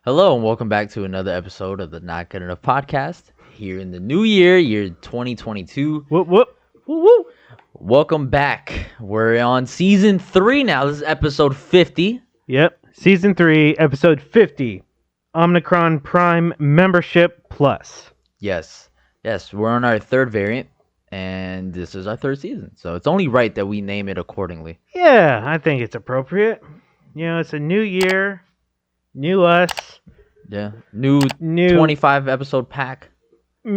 Hello and welcome back to another episode of the Not Good Enough podcast. Here in the new year 2022. Whoop, whoop. Woo woo. Welcome back. We're on season 3 now. This is episode 50. Yep. Season 3, episode 50. Omicron Prime Membership Plus. Yes, we're on our third variant, and this is our third season. So it's only right that we name it accordingly. Yeah, I think it's appropriate. You know, it's a new year, new us. Yeah, new 25 episode pack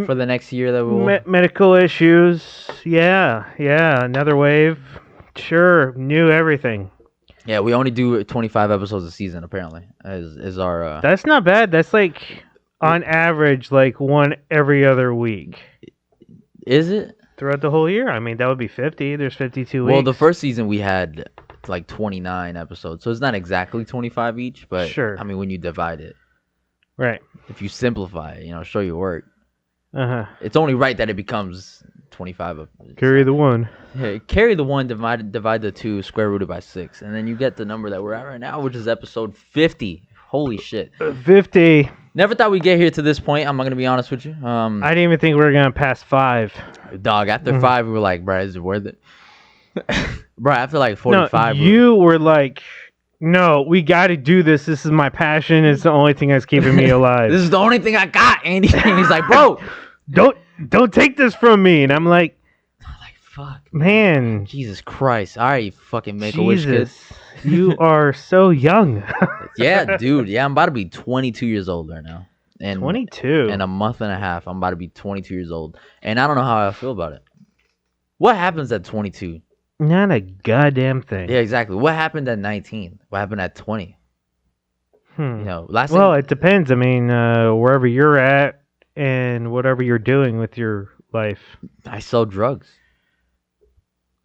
for the next year that we'll... medical issues. Yeah, another wave. Sure, new everything. Yeah, we only do 25 episodes a season, apparently, is our... That's not bad. That's like, on average, like one every other week. Is it? Throughout the whole year? I mean, that would be 50. There's 52 weeks. Well, the first season we had like 29 episodes, so it's not exactly 25 each, but sure. I mean, when you divide it. Right. If you simplify it, show your work. Uh-huh. It's only right that it becomes 25. Carry the one. Yeah, carry the one, divide the two, square rooted by 6, and then you get the number that we're at right now, which is episode 50. Holy shit. 50. Never thought we'd get here to this point. I'm not gonna be honest with you. I didn't even think we were gonna pass 5. Dog, after 5, we were like, bro, is it worth it? Bro, after like 45. No, you were like, no, we got to do this. This is my passion. It's the only thing that's keeping me alive. This is the only thing I got, Andy. And he's like, bro, don't take this from me. And I'm like, fuck, man, Jesus Christ! All right, you fucking Make-A-Wish kid. You are so young. Yeah, dude. Yeah, I'm about to be 22 years old right now. And 22. In a month and a half, I'm about to be 22 years old, and I don't know how I feel about it. What happens at 22? Not a goddamn thing. Yeah, exactly. What happened at 19? What happened at 20? Well, it depends. I mean, wherever you're at and whatever you're doing with your life. I sell drugs.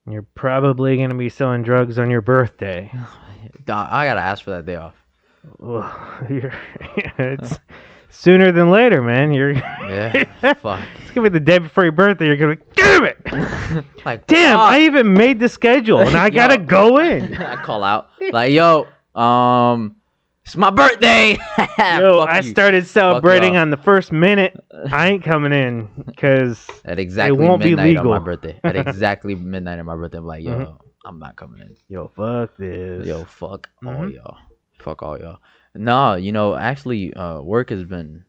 You're probably going to be selling drugs on your birthday. I got to ask for that day off. Well, it's sooner than later, man. Yeah, fuck. It's going to be the day before your birthday. You're going to be, damn it! Like, damn, I even made the schedule, and I got to go in. I call out. Like, yo, it's my birthday. Yo, I started celebrating on the first minute. I ain't coming in because it won't be legal on my birthday. At exactly midnight on my birthday, I'm like, yo, I'm not coming in. Yo, fuck this. Yo, fuck all y'all. Fuck all y'all. No, actually, work has been.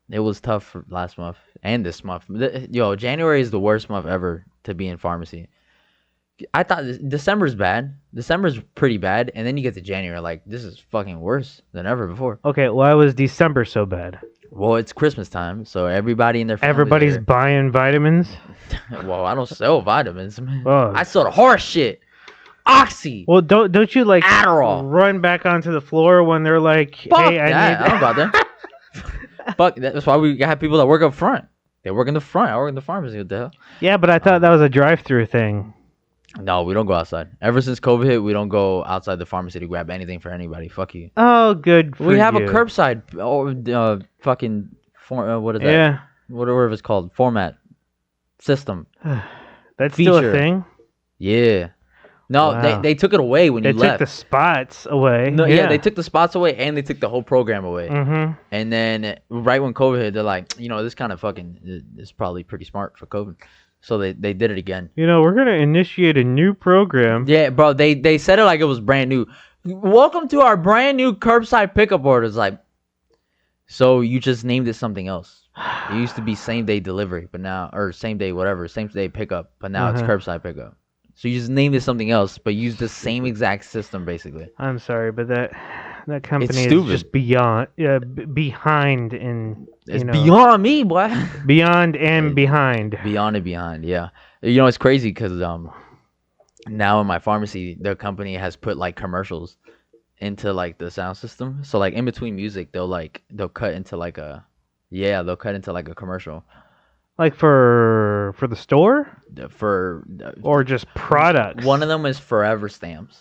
It was tough for last month and this month. January is the worst month ever to be in pharmacy. I thought December's bad. December's pretty bad, and then you get to January, like, this is fucking worse than ever before. Okay, why was December so bad? Well, it's Christmas time, so everybody in their family everybody's buying vitamins. Well, I don't sell vitamins, man. Oh. I sell the horse shit. Oxy. Well, don't you like Adderall run back onto the floor when they're like, fuck hey, that. I don't know about that. Fuck, that's why we have people that work up front. They work in the front. I work in the pharmacy. What the hell? Yeah, but I thought that was a drive-through thing. No, we don't go outside. Ever since COVID hit, we don't go outside the pharmacy to grab anything for anybody. Fuck you. Oh, good for you. We have a curbside fucking what is that? Yeah. Whatever it's called. Format. System. That's feature. Still a thing? Yeah. No, wow. they took it away when you left. They took the spots away. No, yeah, they took the spots away and they took the whole program away. Mm-hmm. And then right when COVID hit, they're like, this kind of fucking is probably pretty smart for COVID. So they did it again. We're going to initiate a new program. Yeah, bro, they said it like it was brand new. Welcome to our brand new curbside pickup orders. Like, so you just named it something else. It used to be same day delivery, but now, or same day whatever, same day pickup, but now it's curbside pickup. So you just named it something else, but use the same exact system basically. I'm sorry, but that company is just behind in. It's beyond me, boy. Beyond and behind. Beyond and behind, yeah. It's crazy because now in my pharmacy, their company has put like commercials into like the sound system. So like in between music, they'll cut into like a commercial. Like for the store? Or just products? One of them is Forever Stamps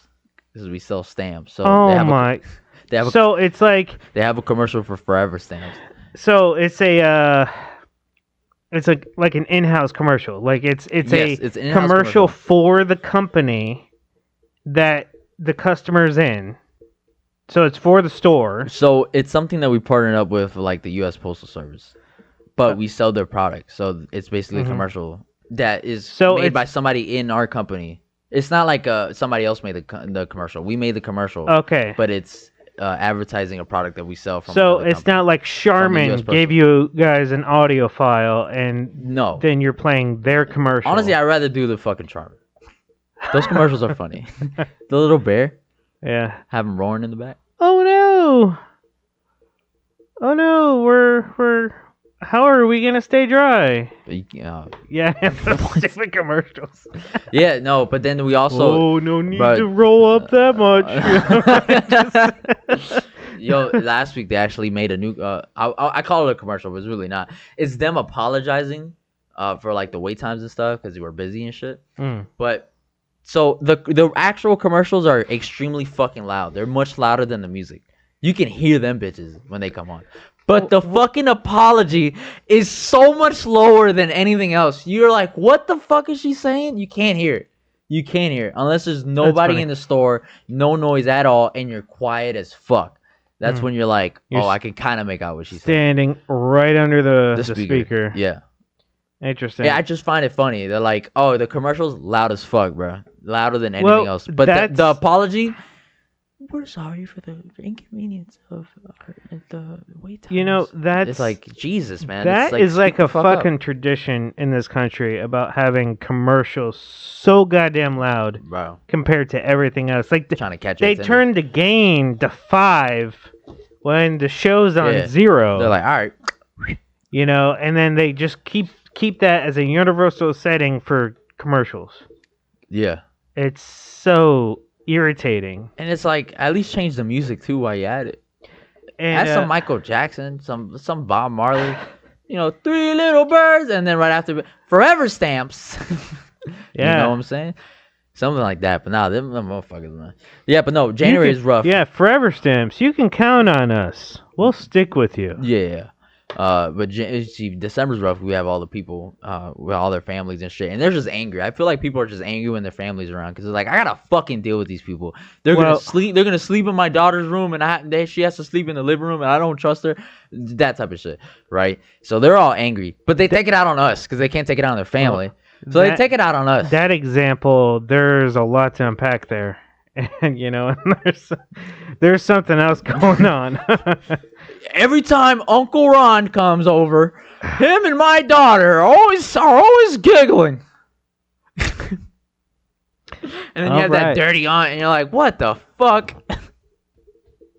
because we sell stamps. So it's like they have a commercial for Forever Stamps. So it's like an in-house commercial. Like it's a commercial for the company that the customer's in. So it's for the store. So it's something that we partnered up with like the U.S. Postal Service, but we sell their product. So it's basically a commercial that is made by somebody in our company. It's not like somebody else made the commercial. We made the commercial. Okay. But it's advertising a product that we sell from. So it's company, not like Charmin gave you guys an audio file and then you're playing their commercial. Honestly, I'd rather do the fucking Charmin. Those commercials are funny. The little bear. Yeah. Have him roaring in the back. Oh no! Oh no! We're. How are we gonna stay dry? Yeah, stupid commercials. Yeah, no, but then we also. Oh, no need to roll up that much. Yo, last week they actually made a new. I call it a commercial, but it's really not. It's them apologizing, for like the wait times and stuff because they were busy and shit. But so the actual commercials are extremely fucking loud. They're much louder than the music. You can hear them bitches when they come on. But the fucking apology is so much lower than anything else. You're like, what the fuck is she saying? You can't hear it. You can't hear it. Unless there's nobody in the store, no noise at all, and you're quiet as fuck. That's when you're like, I can kind of make out what she's saying. Standing right under the speaker. Yeah. Interesting. Yeah, I just find it funny. They're like, the commercial's loud as fuck, bro. Louder than anything else. But the apology... We're sorry for the inconvenience of the wait times. You know, it's like, Jesus, man. That is like a fucking tradition in this country about having commercials so goddamn loud, bro, compared to everything else. Like trying to catch. They turned the gain to 5 when the show's on 0. They're like, all right, you know, and then they just keep that as a universal setting for commercials. Yeah, it's so irritating. And it's like, at least change the music too while you at it. And add some Michael Jackson, some Bob Marley, 3 little birds, and then right after forever stamps. Yeah. You know what I'm saying? Something like that. But nah, them motherfuckers, man. Yeah, but no, January is rough. Yeah, forever stamps. You can count on us. We'll stick with you. Yeah. But December's rough. We have all the people with all their families and shit, and they're just angry. I feel like people are just angry when their families are around because they're like, I gotta fucking deal with these people. They're gonna sleep. They're gonna sleep in my daughter's room, and she has to sleep in the living room, and I don't trust her. That type of shit, right? So they're all angry, but they take it out on us because they can't take it out on their family. So they take it out on us. That example, there's a lot to unpack there. And there's something else going on. Every time Uncle Ron comes over, him and my daughter are always giggling. And then you have that dirty aunt, and you're like, what the fuck?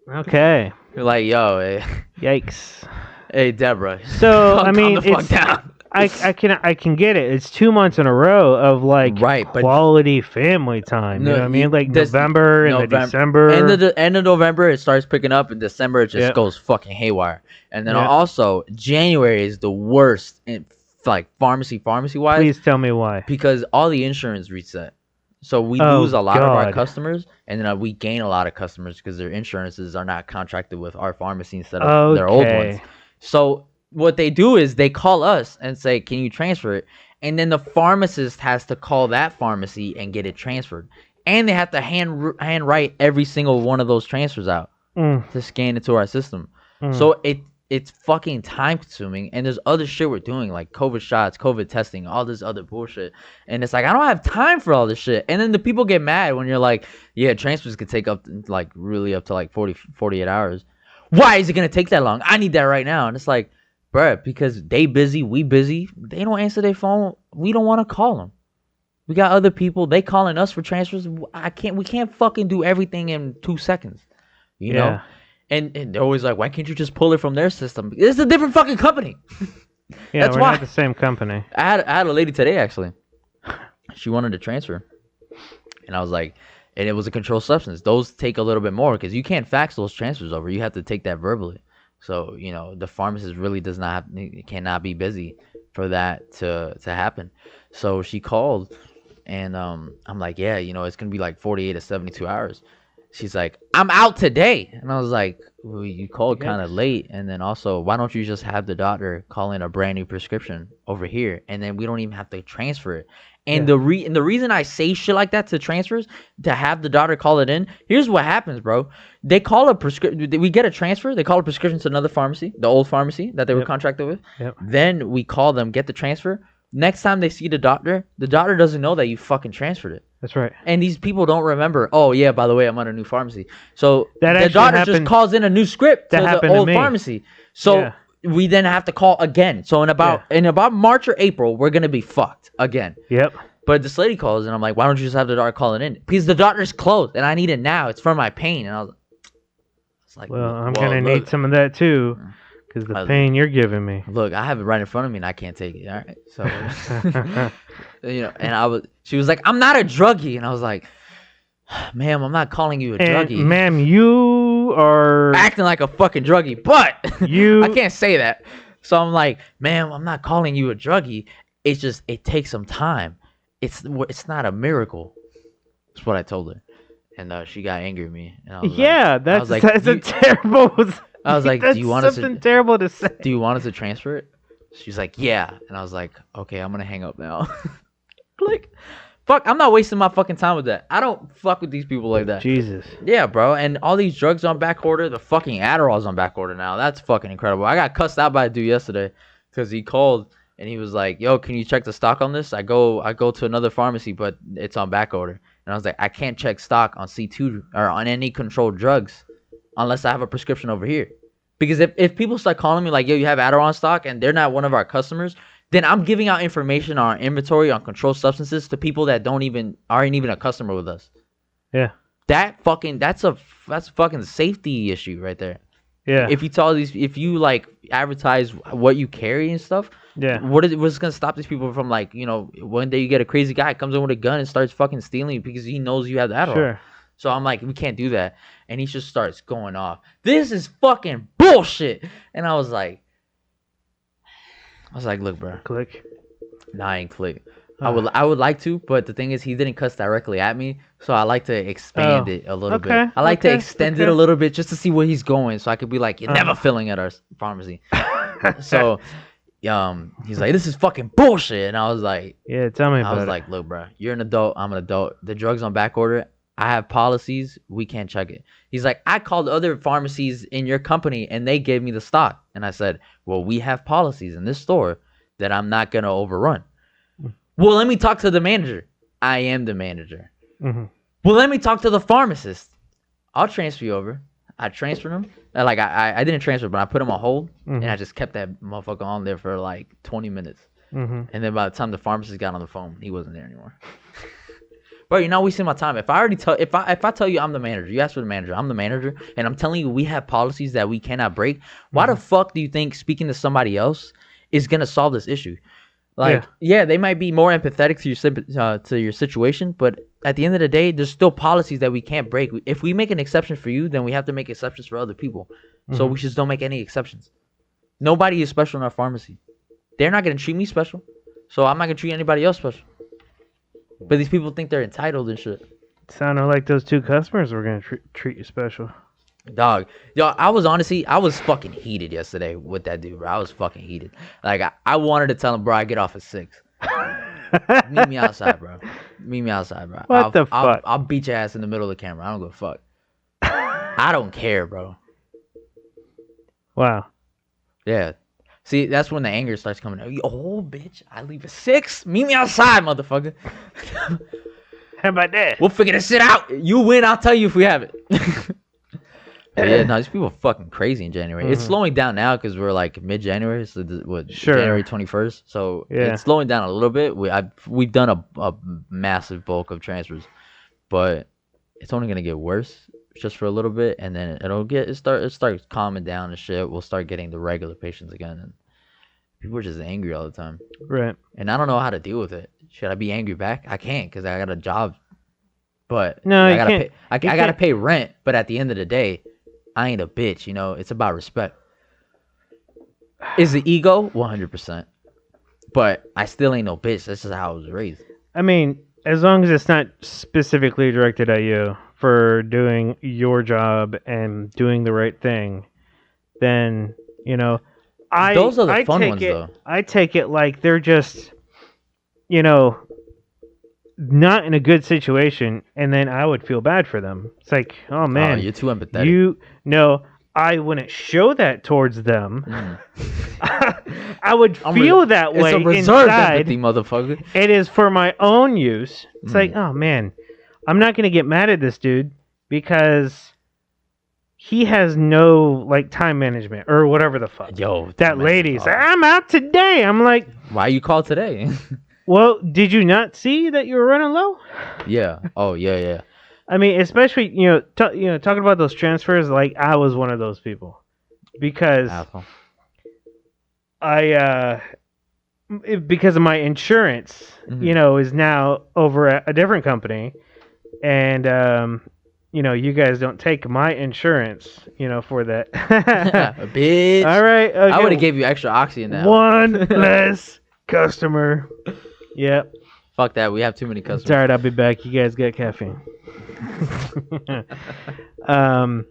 Okay. You're like, yo, hey. Yikes. Hey, Deborah. So I mean, I can get it. It's 2 months in a row of like quality family time. You know what I mean? Like November and December. End of November it starts picking up, and December it just goes fucking haywire. And then also January is the worst in like pharmacy wise. Please tell me why. Because all the insurance reset. So we lose a lot of our customers, and then we gain a lot of customers because their insurances are not contracted with our pharmacy instead of their old ones. So what they do is they call us and say, can you transfer it? And then the pharmacist has to call that pharmacy and get it transferred. And they have to hand write every single one of those transfers out to scan into our system. So it's fucking time consuming. And there's other shit we're doing, like COVID shots, COVID testing, all this other bullshit. And it's like, I don't have time for all this shit. And then the people get mad when you're like, yeah, transfers could take up to 48 hours. Why is it going to take that long? I need that right now. And it's like, bruh, because they busy, we busy. They don't answer their phone. We don't want to call them. We got other people. They calling us for transfers. We can't fucking do everything in 2 seconds. You know? And they're always like, why can't you just pull it from their system? It's a different fucking company. Yeah, that's why. Not the same company. I had a lady today, actually. She wanted to transfer. And I was like, and it was a controlled substance. Those take a little bit more because you can't fax those transfers over. You have to take that verbally. So, the pharmacist really cannot be busy for that to happen. So she called, and I'm like, yeah, it's going to be like 48 to 72 hours. she's like, I'm out today. And I was like, well, you called kind of late. And then also, why don't you just have the doctor call in a brand new prescription over here? And then we don't even have to transfer it. And the reason I say shit like that to transfers, to have the doctor call it in, here's what happens, bro. They call a prescription. We get a transfer. They call a prescription to another pharmacy, the old pharmacy that they were contracted with. Then we call them, get the transfer. Next time they see the doctor doesn't know that you fucking transferred it. That's right. And these people don't remember, oh, yeah, by the way, I'm on a new pharmacy. So the doctor just calls in a new script to the old pharmacy. So we then have to call again. So in about March or April, we're going to be fucked again. Yep. But this lady calls, and I'm like, why don't you just have the doctor call it in? Because the doctor's closed, and I need it now. It's for my pain. And I was like, well, I'm going to need some of that, too. Because the pain you're giving me. Look, I have it right in front of me and I can't take it. All right. So, and she was like, I'm not a druggie. And I was like, ma'am, I'm not calling you a druggie. Ma'am, you are acting like a fucking druggie, but I can't say that. So I'm like, ma'am, I'm not calling you a druggie. It's just, it takes some time. It's not a miracle. That's what I told her. And she got angry at me. And I was that's a terrible. I was like, do you want something terrible to say? Do you want us to transfer it? She's like, yeah. And I was like, okay, I'm going to hang up now. Like, fuck, I'm not wasting my fucking time with that. I don't fuck with these people like that. Jesus. Yeah, bro. And all these drugs on back order, the fucking Adderall's on back order now. That's fucking incredible. I got cussed out by a dude yesterday because he called and he was like, yo, can you check the stock on this? I go to another pharmacy, but it's on back order. And I was like, I can't check stock on C2 or on any controlled drugs unless I have a prescription over here. Because if people start calling me like, yo, you have Adderall in stock and they're not one of our customers, then I'm giving out information on our inventory on controlled substances to people that aren't even a customer with us. Yeah. That's a fucking safety issue right there. Yeah. If you like advertise what you carry and stuff, what's gonna stop these people from, like, one day you get a crazy guy comes in with a gun and starts fucking stealing because he knows you have the Adderall. Sure. So I'm like, we can't do that. And he just starts going off. This is fucking bullshit. And I was like, look, bro. Click. Nah, I ain't click. I would like to, but the thing is, he didn't cuss directly at me, so I like to expand it a little bit. I like to extend it a little bit just to see where he's going, so I could be like, you're never filling at our pharmacy. So, he's like, this is fucking bullshit. And I was like, yeah, tell me about it. I was like, look, bro, you're an adult. I'm an adult. The drug's on back order. I have policies. We can't check it. He's like, I called other pharmacies in your company and they gave me the stock. And I said, well, we have policies in this store that I'm not going to overrun. Well, let me talk to the manager. I am the manager. Mm-hmm. Well, let me talk to the pharmacist. I'll transfer you over. I transferred him. Like, I didn't transfer, but I put him on hold. And I just kept that motherfucker on there for like 20 minutes. And then by the time the pharmacist got on the phone, he wasn't there anymore. Bro, you're not wasting my time. If I tell you I'm the manager, you ask for the manager, I'm the manager, and I'm telling you we have policies that we cannot break, why the fuck do you think speaking to somebody else is gonna solve this issue? Like, yeah, they might be more empathetic to your situation, but at the end of the day, there's still policies that we can't break. If we make an exception for you, then we have to make exceptions for other people. So we just don't make any exceptions. Nobody is special in our pharmacy. They're not gonna treat me special, so I'm not gonna treat anybody else special. But these people think they're entitled and shit. Sounded like those two customers were going to treat you special. Dog. Yo, I was fucking heated yesterday with that dude, bro. I was fucking heated. Like, I wanted to tell him, bro, I get off at 6. Meet me outside, bro. What the fuck? I'll beat your ass in the middle of the camera. I don't give a fuck. I don't care, bro. Wow. Yeah. See, that's when the anger starts coming out. Oh, bitch, I leave at 6. Meet me outside, motherfucker. How about that? We'll figure this shit out. You win, I'll tell you if we have it. But yeah, no, these people are fucking crazy in January. It's slowing down now because we're like mid-January, so January 21st. So it's slowing down a little bit. We've done a massive bulk of transfers, but it's only gonna get worse just for a little bit, and then it starts calming down and shit. We'll start getting the regular patients again, and people are just angry all the time. Right. And I don't know how to deal with it. Should I be angry back? I can't because I got a job. But no, I gotta pay rent. But at the end of the day, I ain't a bitch. It's about respect. Is the ego? 100%. But I still ain't no bitch. That's just how I was raised. I mean, as long as it's not specifically directed at you. for doing your job and doing the right thing, then those are the fun ones, though. I take it like they're just not in a good situation, and then I would feel bad for them. It's like, oh man, you're too empathetic. I wouldn't show that towards them. I would feel that way. It's a reserved inside. empathy, motherfucker. It is for my own use. It's like, oh man, I'm not gonna get mad at this dude because he has no time management or whatever the fuck. Yo, that lady's like, I'm out today. I'm like, why you called today? Well, did you not see that you were running low? Yeah. Oh, yeah. I mean, especially talking about those transfers. Like, I was one of those people because because of my insurance, is now over at a different company, and you guys don't take my insurance, for that. Bitch. All right. Okay. I would have gave you extra oxy in that. One less customer. Yep. Fuck that. We have too many customers. It's alright, I'll be back. You guys got caffeine. But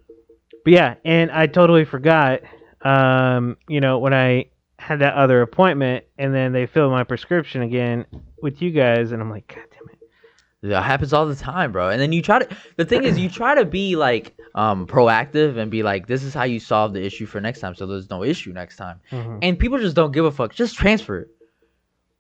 yeah, and I totally forgot, when I had that other appointment, and then they filled my prescription again with you guys, and I'm like, God damn it. That happens all the time, bro. And then the thing is, you try to be proactive and be like, this is how you solve the issue for next time, so there's no issue next time. Mm-hmm. And people just don't give a fuck. Just transfer it.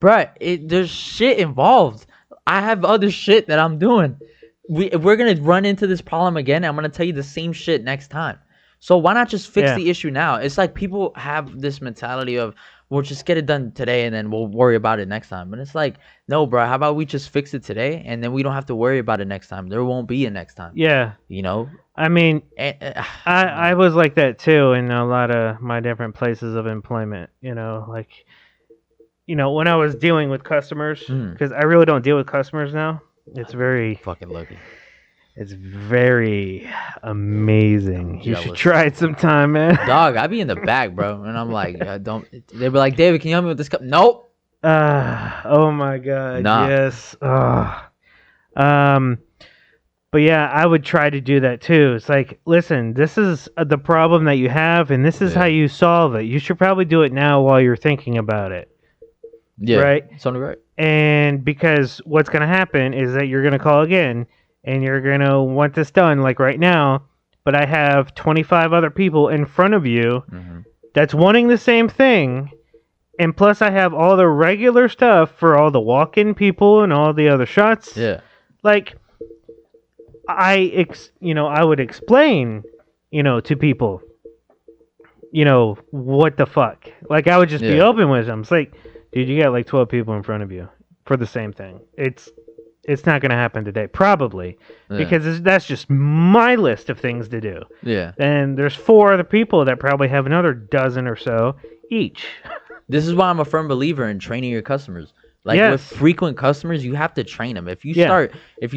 Bruh, there's shit involved. I have other shit that I'm doing. We're going to run into this problem again, and I'm going to tell you the same shit next time. So why not just fix the issue now? It's like people have this mentality of, we'll just get it done today, and then we'll worry about it next time. But it's like, no, bro, how about we just fix it today, and then we don't have to worry about it next time. There won't be a next time. Yeah. I mean, I was like that, too, in a lot of my different places of employment, when I was dealing with customers, because I really don't deal with customers now. It's very fucking lucky. It's very amazing. You should try it sometime, man. Dog, I be in the back, bro, and I'm like, don't. They be like, David, can you help me with this cup? Nope. Oh my god. Nah. Yes. But yeah, I would try to do that too. It's like, listen, this is the problem that you have, and this is how you solve it. You should probably do it now while you're thinking about it. Yeah, right. Something right. And because what's going to happen is that you're going to call again, and you're going to want this done like right now. But I have 25 other people in front of you that's wanting the same thing, and plus I have all the regular stuff for all the walk-in people and all the other shots. Yeah. Like, I would explain, to people, what the fuck. Like, I would just be open with them. It's like, dude, you got like 12 people in front of you for the same thing. It's not going to happen today, probably, because that's just my list of things to do. Yeah. And there's 4 other people that probably have another dozen or so each. This is why I'm a firm believer in training your customers. Like with frequent customers, you have to train them. If you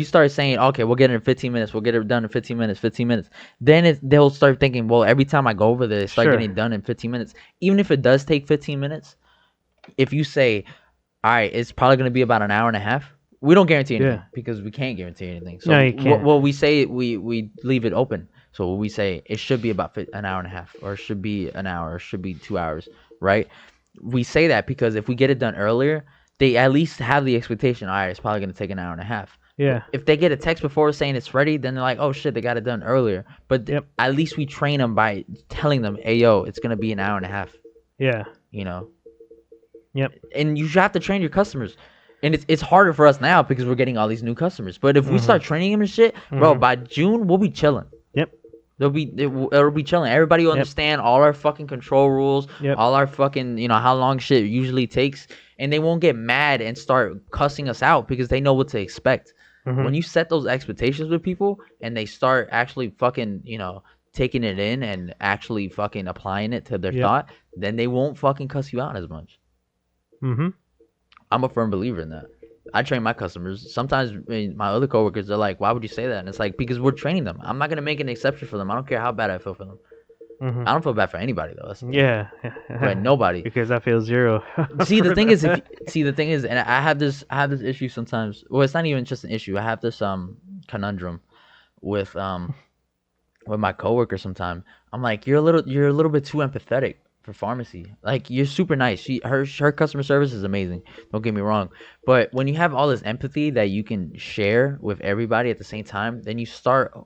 start saying, okay, we'll get it in 15 minutes, we'll get it done in 15 minutes, then they'll start thinking, well, every time I go over there, start getting it done in 15 minutes. Even if it does take 15 minutes, if you say, all right, it's probably going to be about an hour and a half, we don't guarantee anything because we can't guarantee anything. So no, you can't. Well, we say we leave it open. So we say it should be about an hour and a half, or it should be an hour, or it should be 2 hours, right? We say that because if we get it done earlier, they at least have the expectation, all right, it's probably going to take an hour and a half. Yeah. If they get a text before saying it's ready, then they're like, oh, shit, they got it done earlier. But at least we train them by telling them, hey, yo, it's going to be an hour and a half. Yeah. Yep. And you have to train your customers. And it's harder for us now because we're getting all these new customers. But if we start training them and shit, bro, by June, we'll be chilling. Yep. It'll be chilling. Everybody will understand all our fucking control rules, all our fucking, how long shit usually takes. And they won't get mad and start cussing us out because they know what to expect. When you set those expectations with people and they start actually fucking, taking it in and actually fucking applying it to their thought, then they won't fucking cuss you out as much. I'm a firm believer in that. I train my customers. Sometimes my other coworkers, they're like, why would you say that? And it's like, because we're training them. I'm not going to make an exception for them. I don't care how bad I feel for them. I don't feel bad for anybody though. But nobody. Because I feel zero. See, the thing is, and I have this issue sometimes. Well, it's not even just an issue. I have this conundrum with my coworker sometime. I'm like, you're a little bit too empathetic for pharmacy. Like, you're super nice. Her customer service is amazing. Don't get me wrong. But when you have all this empathy that you can share with everybody at the same time, then you start,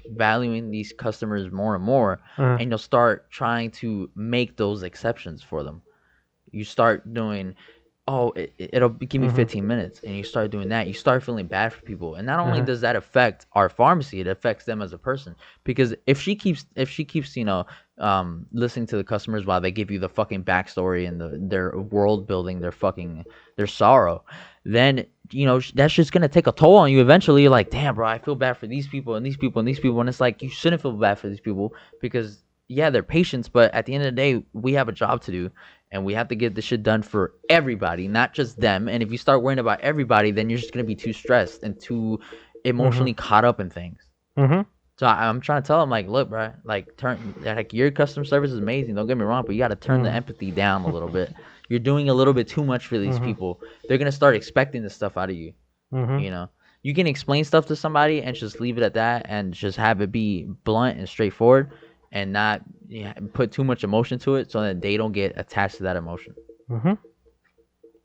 valuing these customers more and more, and you'll start trying to make those exceptions for them. You start doing, oh, it'll give me 15 minutes, and you start doing that. You start feeling bad for people, and not only does that affect our pharmacy, it affects them as a person. Because if she keeps listening to the customers while they give you the fucking backstory and their world building, their sorrow, then that's just gonna take a toll on you eventually. You're like, damn, bro, I feel bad for these people and these people and these people, and it's like, you shouldn't feel bad for these people, because yeah, they're patients, but at the end of the day, we have a job to do, and we have to get this shit done for everybody, not just them. And if you start worrying about everybody, then you're just gonna be too stressed and too emotionally caught up in things. So I'm trying to tell them, like, look, bro, like, your customer service is amazing. Don't get me wrong, but you got to turn the empathy down a little bit. You're doing a little bit too much for these people. They're gonna start expecting this stuff out of you. You can explain stuff to somebody and just leave it at that, and just have it be blunt and straightforward, and not put too much emotion to it, so that they don't get attached to that emotion.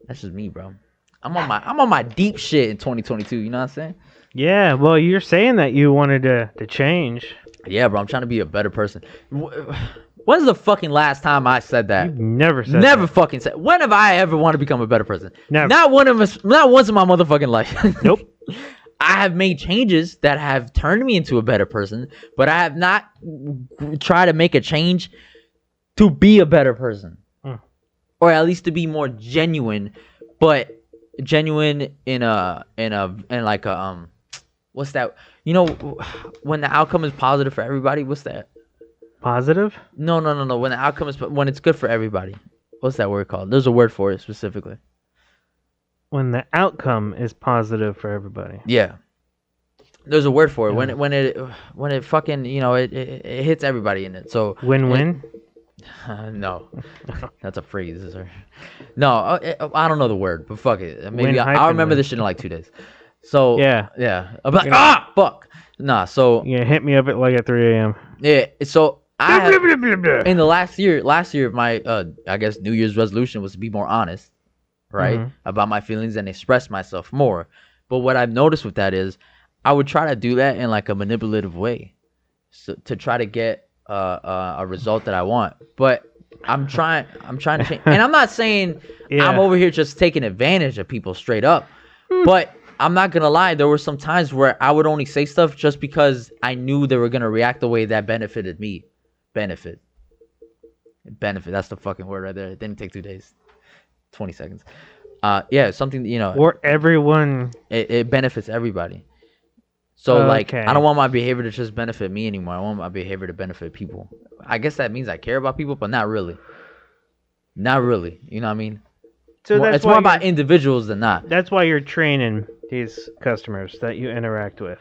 That's just me, bro. I'm on my deep shit in 2022. You know what I'm saying? Yeah. Well, you're saying that you wanted to change. Yeah, bro. I'm trying to be a better person. When's the fucking last time I said that? You've never said Never that. fucking said. When have I ever wanted to become a better person? Never. Not once in my motherfucking life. Nope. I have made changes that have turned me into a better person, but I have not tried to make a change to be a better person, or at least to be more genuine. But genuine in like a what's that? When the outcome is positive for everybody. What's that? Positive? No. When the outcome is when it's good for everybody. What's that word called? There's a word for it specifically. When the outcome is positive for everybody. Yeah. There's a word for it. When it fucking it hits everybody in it. So win-win. No, that's a phrase. No, I don't know the word, but fuck it. Maybe I'll remember this shit in like 2 days. So yeah. I'm like, fuck. Nah. So yeah, hit me up at 3 a.m. Yeah. So in the last year, my I guess New Year's resolution was to be more honest, right, about my feelings and express myself more. But what I've noticed with that is, I would try to do that in like a manipulative way, so to try to get a result that I want. But I'm trying to change, and I'm not saying I'm over here just taking advantage of people straight up, but I'm not gonna lie, there were some times where I would only say stuff just because I knew they were gonna react the way that benefited me. Benefit, that's the fucking word right there. It didn't take 2 days, 20 seconds. Yeah, something, or everyone. It benefits everybody. So like, I don't want my behavior to just benefit me anymore. I want my behavior to benefit people. I guess that means I care about people, but not really. You know what I mean? So it's more about individuals than not. That's why you're training these customers that you interact with.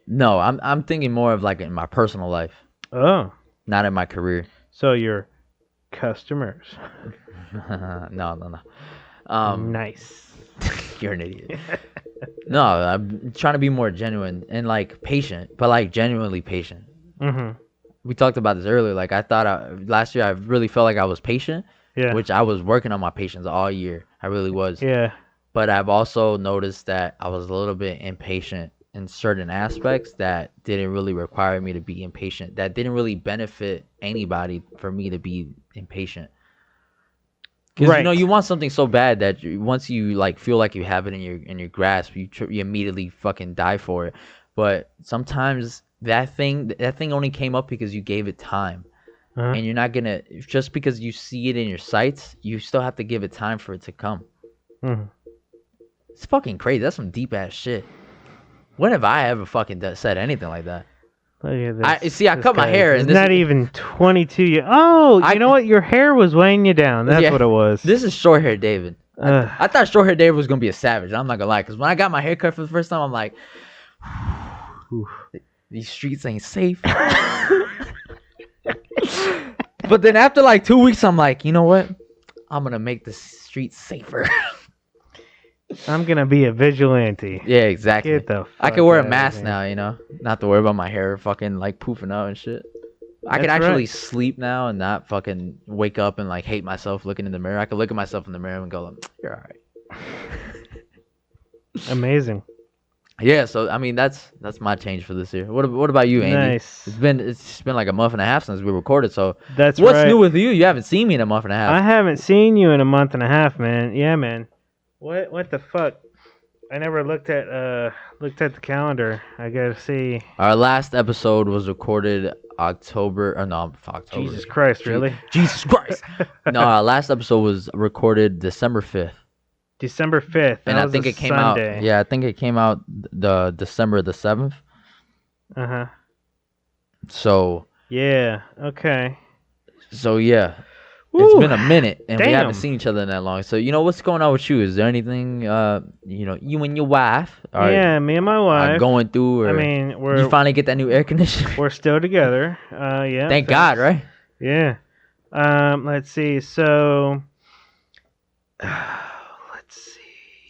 No, I'm thinking more of like in my personal life. Oh. Not in my career. So your customers. No. Nice. You're an idiot. No, I'm trying to be more genuine and like patient, but like genuinely patient. We talked about this earlier. Like, I thought last year I really felt like I was patient. Yeah. Which I was working on my patience all year. I really was. Yeah. But I've also noticed that I was a little bit impatient in certain aspects that didn't really require me to be impatient. That didn't really benefit anybody for me to be impatient. Because you want something so bad that once you like feel like you have it in your grasp, you immediately fucking die for it. But sometimes that thing only came up because you gave it time. And you're not gonna, just because you see it in your sights, you still have to give it time for it to come. It's fucking crazy. That's some deep ass shit. When have I ever fucking said anything like that? Look at this, I cut my hair. It's not even 22 years. Oh, you know what? Your hair was weighing you down. That's what it was. This is short hair David. I thought short hair David was gonna be a savage. I'm not gonna lie, because when I got my hair cut for the first time, I'm like, these streets ain't safe. But then after like 2 weeks, I'm like, you know what? I'm gonna make the streets safer. I'm gonna be a vigilante. Yeah, exactly. Get the I fuck can wear a outta mask here. now, you know, not to worry about my hair fucking like poofing out and shit. I can That's actually right. sleep now and not fucking wake up and like hate myself looking in the mirror. I can look at myself in the mirror and go, "You're all right." Amazing. Yeah, so I mean that's my change for this year. What about you, Andy? Nice. It's been like a month and a half since we recorded. So That's what's right. new with you? You haven't seen me in a month and a half. I haven't seen you in a month and a half, man. Yeah, man. What the fuck? I never looked at the calendar. I gotta see. Our last episode was recorded October. Or no, October. Jesus Christ, really? Jesus Christ. No, our last episode was recorded December 5th. December 5th. And I think it came Sunday. out. Yeah, I think it came out the December the 7th. Uh huh. So Yeah. Okay. yeah. Woo. It's been a minute, and we Damn. haven't seen each other in that long. So, what's going on with you? Is there anything, you and your wife are Me and my wife. going through? Or I mean, did you finally get that new air conditioner? we're still together. Yeah. Thank thanks. God, right? Yeah. Let's see. So, let's see.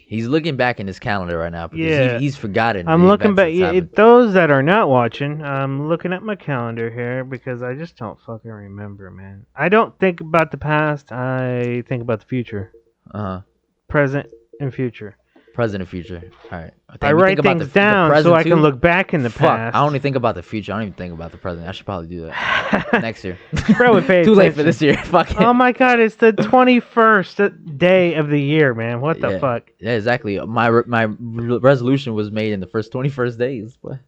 He's looking back in his calendar right now because Yeah. he's forgotten. I'm the looking back. events that's happened. Those that are not watching, I'm looking at my calendar here because I just don't fucking remember, man. I don't think about the past. I think about the future, present, and future. Present and future. All right. I write things down so I can look back in the Fuck, past. I only think about the future. I don't even think about the present. I should probably do that next year. Probably pay Too late for attention. this year. Fuck it. Oh my god, it's the 21st day of the year, man. What the fuck? Yeah, exactly. My resolution was made in the first 21st days. But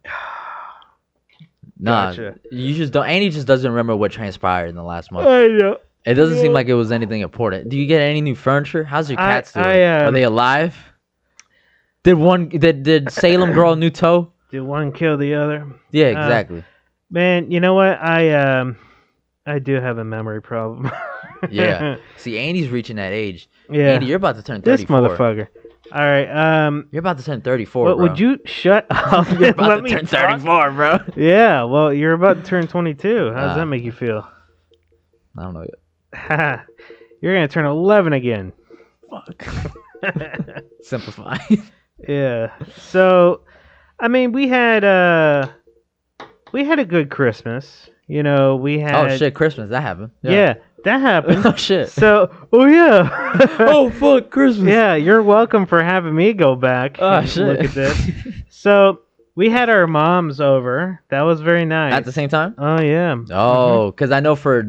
nah, Gotcha. you just don't. Andy just doesn't remember what transpired in the last month. I know. It doesn't seem like it was anything important. Do you get any new furniture? How's your cats doing? Are they alive? Did Salem grow a new toe? Did one kill the other? Yeah, exactly. Man, you know what? I do have a memory problem. Yeah. See, Andy's reaching that age. Yeah. Andy, you're about to turn 34. This motherfucker. All right. You're about to turn 34, What, bro. would you shut up? You're about Let to me turn talk? 34, bro. Yeah. Well, you're about to turn 22. How does that make you feel? I don't know yet. You're gonna turn 11 again. Fuck. Simplify. Yeah. So, I mean, we had a good Christmas. We had. Oh shit, Christmas that happened. Yeah, that happened. Oh shit. So, oh yeah. Oh fuck, Christmas. Yeah, you're welcome for having me go back. Oh and shit. Look at this. So we had our moms over. That was very nice. At the same time? Oh yeah. Oh, because I know for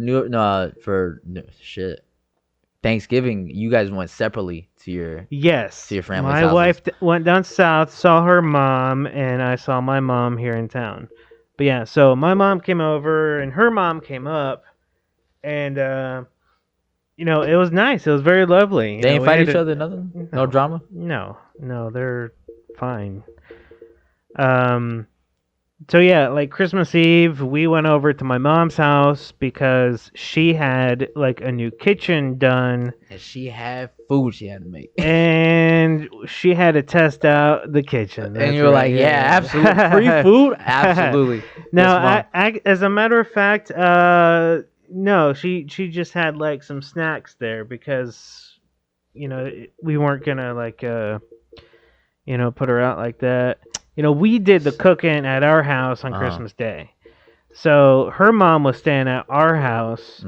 Thanksgiving, you guys went separately to your Yes. to your family's My houses. wife went down south, saw her mom, and I saw my mom here in town. But yeah, so my mom came over and her mom came up, and it was nice. It was very lovely. They didn't we fight had each to- other, nothing? No drama? No, they're fine. So yeah, like Christmas Eve, we went over to my mom's house because she had like a new kitchen done, And she had food she had to make. and she had to test out the kitchen. And That's you were right, like, yeah, absolutely. Free food? Absolutely. Now, Yes, Mom. as a matter of fact, no, she just had like some snacks there because, we weren't gonna like, put her out like that. We did the cooking at our house on Christmas Day. So her mom was staying at our house,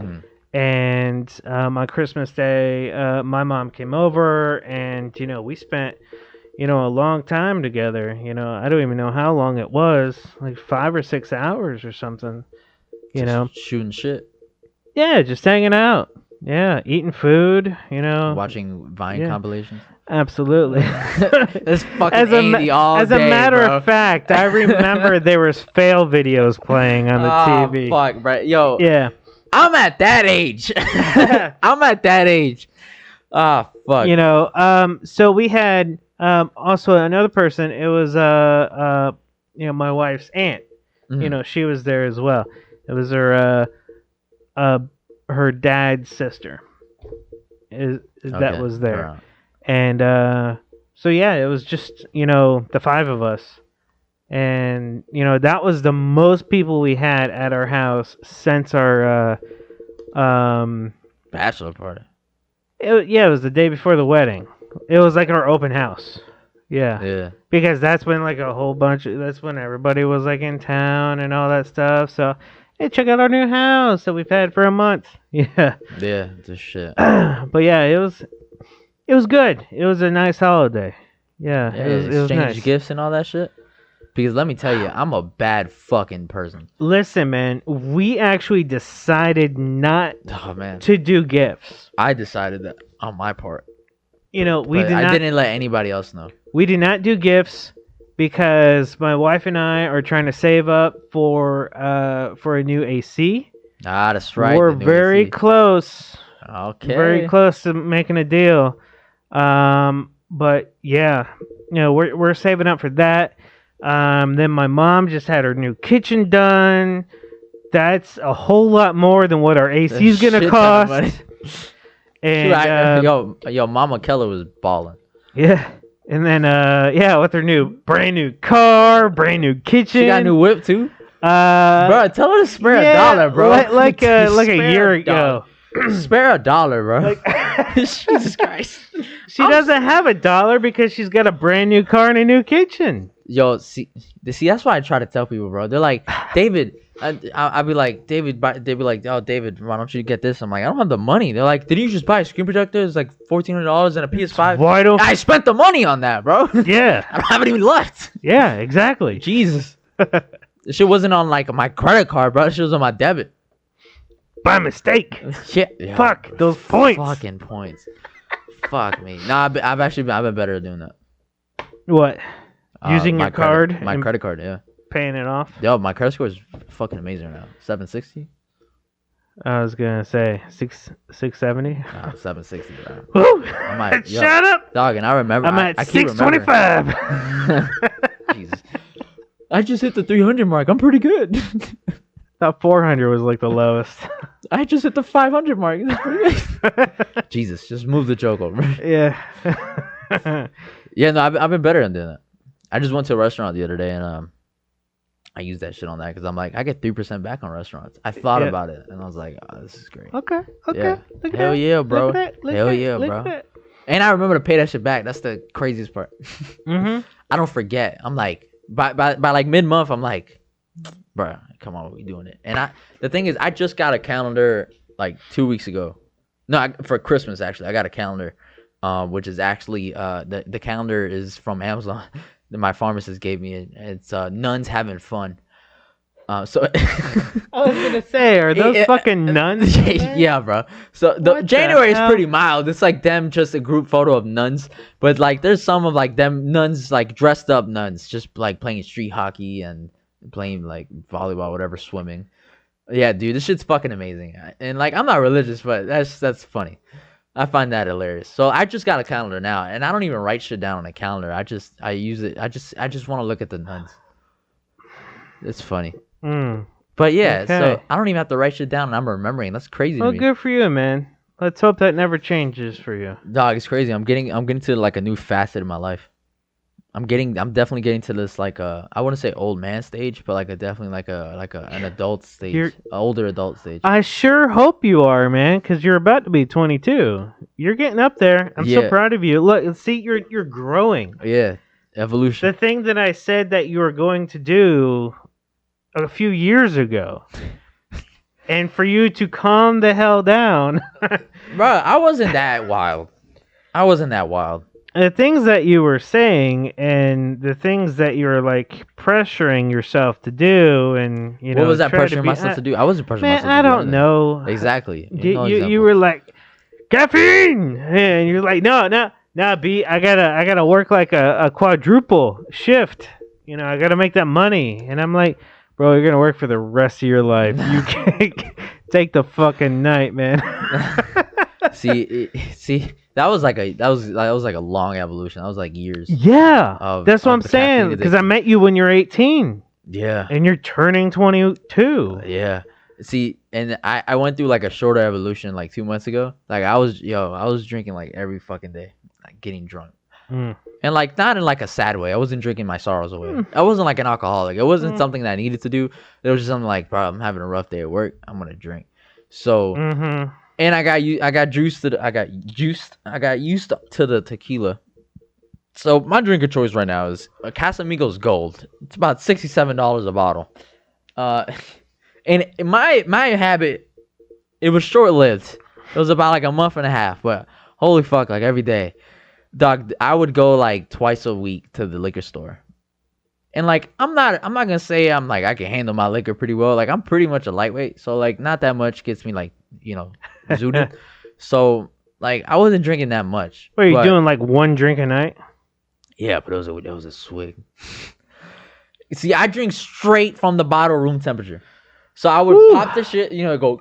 and on Christmas Day, my mom came over, and, we spent, a long time together. I don't even know how long it was, like 5 or 6 hours or something, Just shooting shit. Yeah, just hanging out. Yeah, eating food, Watching Vine compilations. Absolutely. This fucking Andy all as a day, matter bro. of fact, I remember there was fail videos playing on the TV. Fuck, bro. Yo, Yeah. I'm at that age. I'm at that age. Ah, fuck. So we had also another person. It was my wife's aunt. Mhm. She was there as well. It was her dad's sister. That Okay, was there. alright. And so yeah, it was just the 5 of us, and that was the most people we had at our house since our Bachelor party. it was the day before the wedding. It was like our open house. Yeah. Yeah. Because that's when like a whole bunch of, that's when everybody was like in town and all that stuff. So, hey, check out our new house that we've had for a month. Yeah. Yeah. This shit. But yeah, it was good. It was a nice holiday. Yeah, Yeah. it was Exchange nice. gifts and all that shit. Because let me tell you, I'm a bad fucking person. Listen, man, we actually decided not Oh man, to do gifts. I decided that on my part. We But did I not. didn't let anybody else know. We did not do gifts because my wife and I are trying to save up for a new AC. Ah, that's right. We're the new very AC. close. Okay. Very close to making a deal. But yeah, we're saving up for that. Then my mom just had her new kitchen done. That's a whole lot more than what our AC is gonna Shit ton of money. cost. And yo, Mama Keller was balling. yeah, and then with her brand new car, brand new kitchen. She got a new whip too. Uh, Bro, tell her to spare $1, bro. Like a Spare year $1. ago. Spare $1, bro. Like, Jesus Christ. she doesn't have $1 because she's got a brand new car and a new kitchen. Yo, see, that's why I try to tell people, bro. They're like, David. I'll be like, David. They'd be like, oh, David, why don't you get this? I'm like, I don't have the money. They're like, did you just buy a screen projector? It's like $1,400 and a PS5. Why don't I spent the money on that, bro. Yeah. I don't have it even left. Yeah, exactly. Jesus. This shit wasn't on like my credit card, bro. This shit was on my debit. By mistake. Yeah. Fuck those points. Fucking points. Fuck me. Nah, I've been better at doing that. What? Using My your card? credit, my and credit card, yeah. paying it off? Yo, my credit score is fucking amazing right now. 760? I was gonna say 670. Nah, 760, bro. Woo! I'm like, yo, Shut up! dog, and I remember. I'm at I keep 625. Jesus. I just hit the 300 mark. I'm pretty good. Thought 400 was like the lowest. I just hit the 500 mark. That's pretty good. Jesus, just move the joke over. Yeah. Yeah, no, I've been better at doing that. I just went to a restaurant the other day and I used that shit on that because I'm like, I get 3% back on restaurants. I thought Yeah. about it and I was like, oh, this is great. Okay. Yeah. Look at Hell that. yeah, bro. Look at that. Hell yeah, Look bro. at that. And I remember to pay that shit back. That's the craziest part. Mm-hmm. I don't forget. I'm like, by like mid-month, I'm like, bro, come on, we doing it. And the thing is, I just got a calendar like 2 weeks ago. No, for Christmas actually, I got a calendar, which is actually the calendar is from Amazon. That my pharmacist gave me it. It's nuns having fun. So I was gonna say, are those fucking nuns? yeah, bro. So What the January is hell? pretty mild. It's like them, just a group photo of nuns. But like, there's some of like them nuns, like dressed up nuns, just like playing street hockey and playing like volleyball, whatever, swimming. Yeah, dude, this shit's fucking amazing. And like, I'm not religious, but that's funny. I find that hilarious. So I just got a calendar now, and I don't even write shit down on a calendar. I use it. I just want to look at the nuns. It's funny. Mm. But yeah, Okay. so I don't even have to write shit down, and I'm remembering. That's crazy Well, to me. good for you, man. Let's hope that never changes for you. Dog, it's crazy. I'm getting to like a new facet in my life. I'm definitely getting to this like I wouldn't say old man stage, but like an adult stage, You're- an older adult stage. I sure hope you are, man, because you're about to be 22. You're getting up there. I'm so Yeah. proud of you. Look, see, you're growing. Yeah, evolution. The thing that I said that you were going to do a few years ago, and for you to calm the hell down. Bro, I wasn't that wild. The things that you were saying and the things that you were like pressuring yourself to do, and you know, What was that try to pressuring be- myself to do? I wasn't pressuring Man, myself I to do don't anything. know. Exactly. You were like caffeine, and you're like, no, B, I gotta work like a quadruple shift. You know, I gotta make that money, and I'm like, bro, you're gonna work for the rest of your life. You can't take the fucking night, man. see, that was like a long evolution. That was like years. Yeah, Of- that's what of I'm the saying. caffeine Because I met you when you're 18, Yeah. and you're turning 22. Yeah. See, and I went through like a shorter evolution like 2 months ago. Like I was drinking like every fucking day, like getting drunk. Mm. And like not in like a sad way. I wasn't drinking my sorrows away. I wasn't like an alcoholic. It wasn't Mm. something that I needed to do. It was just something like, bro, I'm having a rough day at work. I'm gonna drink. So Mm-hmm. and I got used to the tequila. So my drink of choice right now is a Casamigos Gold. It's about $67 a bottle. Uh, and my habit, it was short lived. It was about like a month and a half, but holy fuck, like every day, dog, I would go like twice a week to the liquor store. And like I'm not gonna say I'm like I can handle my liquor pretty well. Like I'm pretty much a lightweight, so like not that much gets me like zooted. So like I wasn't drinking that much, What are you but doing? Like one drink a night? yeah, but it was a swig. See, I drink straight from the bottle room temperature. So I would pop the shit, go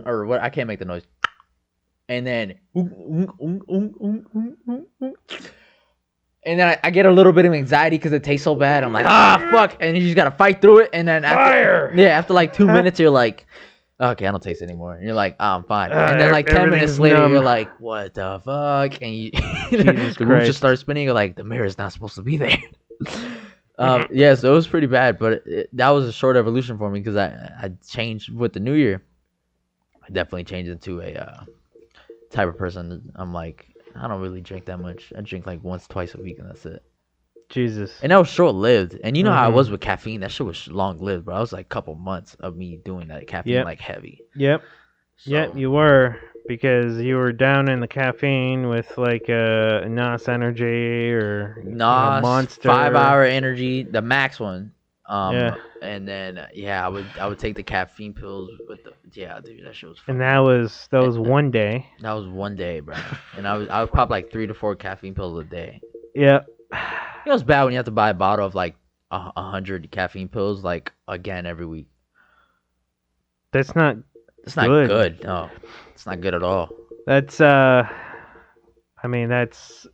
or what? I can't make the noise. And then and then I get a little bit of anxiety because it tastes so bad. I'm like, fuck, and you just gotta fight through it. And then after like 2 minutes, you're like, okay, I don't taste it anymore. And you're like, oh, I'm fine. And then like 10 minutes later, numb. you're like, what the fuck? And the room just starts spinning. You're like, the mirror's not supposed to be there. Yeah, so it was pretty bad, but that was a short evolution for me because I changed with the new year. I definitely changed into a type of person. I'm like, I don't really drink that much. I drink like once, twice a week, and that's it. Jesus. And that was short lived. And you know how I was with caffeine? That shit was long lived, bro. I was like a couple months of me doing that caffeine like heavy. Yep. So, Yep, you were, because you were down in the caffeine with like a NOS Energy or Monster. 5-hour energy, the max one. Yeah. And then I would take the caffeine pills with the dude, that shit was fun. And that was one day. That was one day, bro. And I would pop like 3 to 4 caffeine pills a day. Yep. You know it's bad when you have to buy a bottle of like 100 caffeine pills like again every week. That's not It's not good. No. It's not good at all. That's that's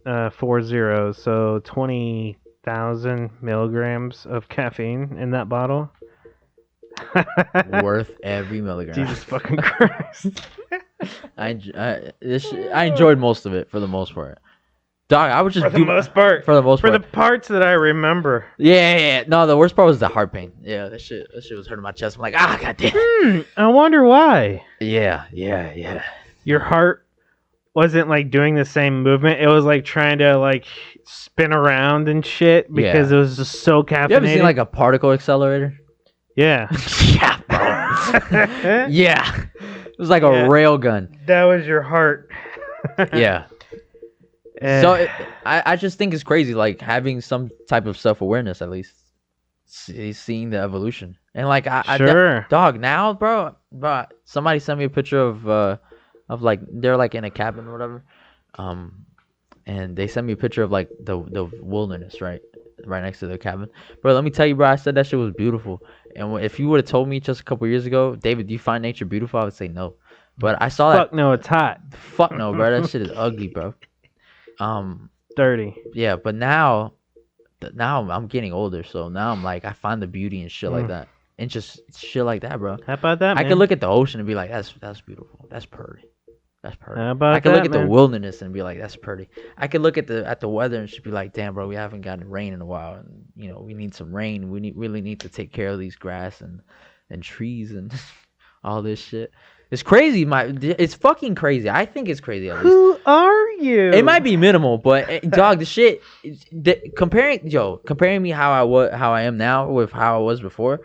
4 zeros, so 20,000 milligrams of caffeine in that bottle. Worth every milligram. Jesus fucking Christ. I enjoyed most of it for the most part. Dog, I would just For the most part. For the most part. For the parts that I remember. Yeah. No, the worst part was the heart pain. Yeah, that shit was hurting my chest. I'm like, goddamn. I wonder why. Yeah. Your heart wasn't like doing the same movement. It was like trying to like spin around and shit because it was just so caffeinated. You ever seen like a particle accelerator? Yeah. Yeah, bro. Yeah. It was like a rail gun. That was your heart. Yeah. So I just think it's crazy, like having some type of self-awareness at least, seeing the evolution. And like dog, now, bro, somebody sent me a picture of like they're like in a cabin or whatever, and they sent me a picture of like the wilderness right next to the cabin. Bro, let me tell you, bro, I said that shit was beautiful. And if you would have told me just a couple years ago, David, do you find nature beautiful? I would say no. But I saw that. Fuck no, it's hot. Fuck no, bro. That shit is ugly, bro. Dirty. Yeah, but now I'm getting older, so now I'm like I find the beauty in shit like that, and just shit like that, bro. How about that, man? I could look at the ocean and be like, that's beautiful, that's pretty, that's pretty. How about I could look at man? the wilderness and be like, that's pretty. I could look at the weather and just be like, damn, bro, we haven't gotten rain in a while, and we need some rain. We really need to take care of these grass and trees and all this shit. It's crazy. It's fucking crazy. I think it's crazy. At least. Who are you? It might be minimal, but dog, the shit. Comparing me how I am now with how I was before,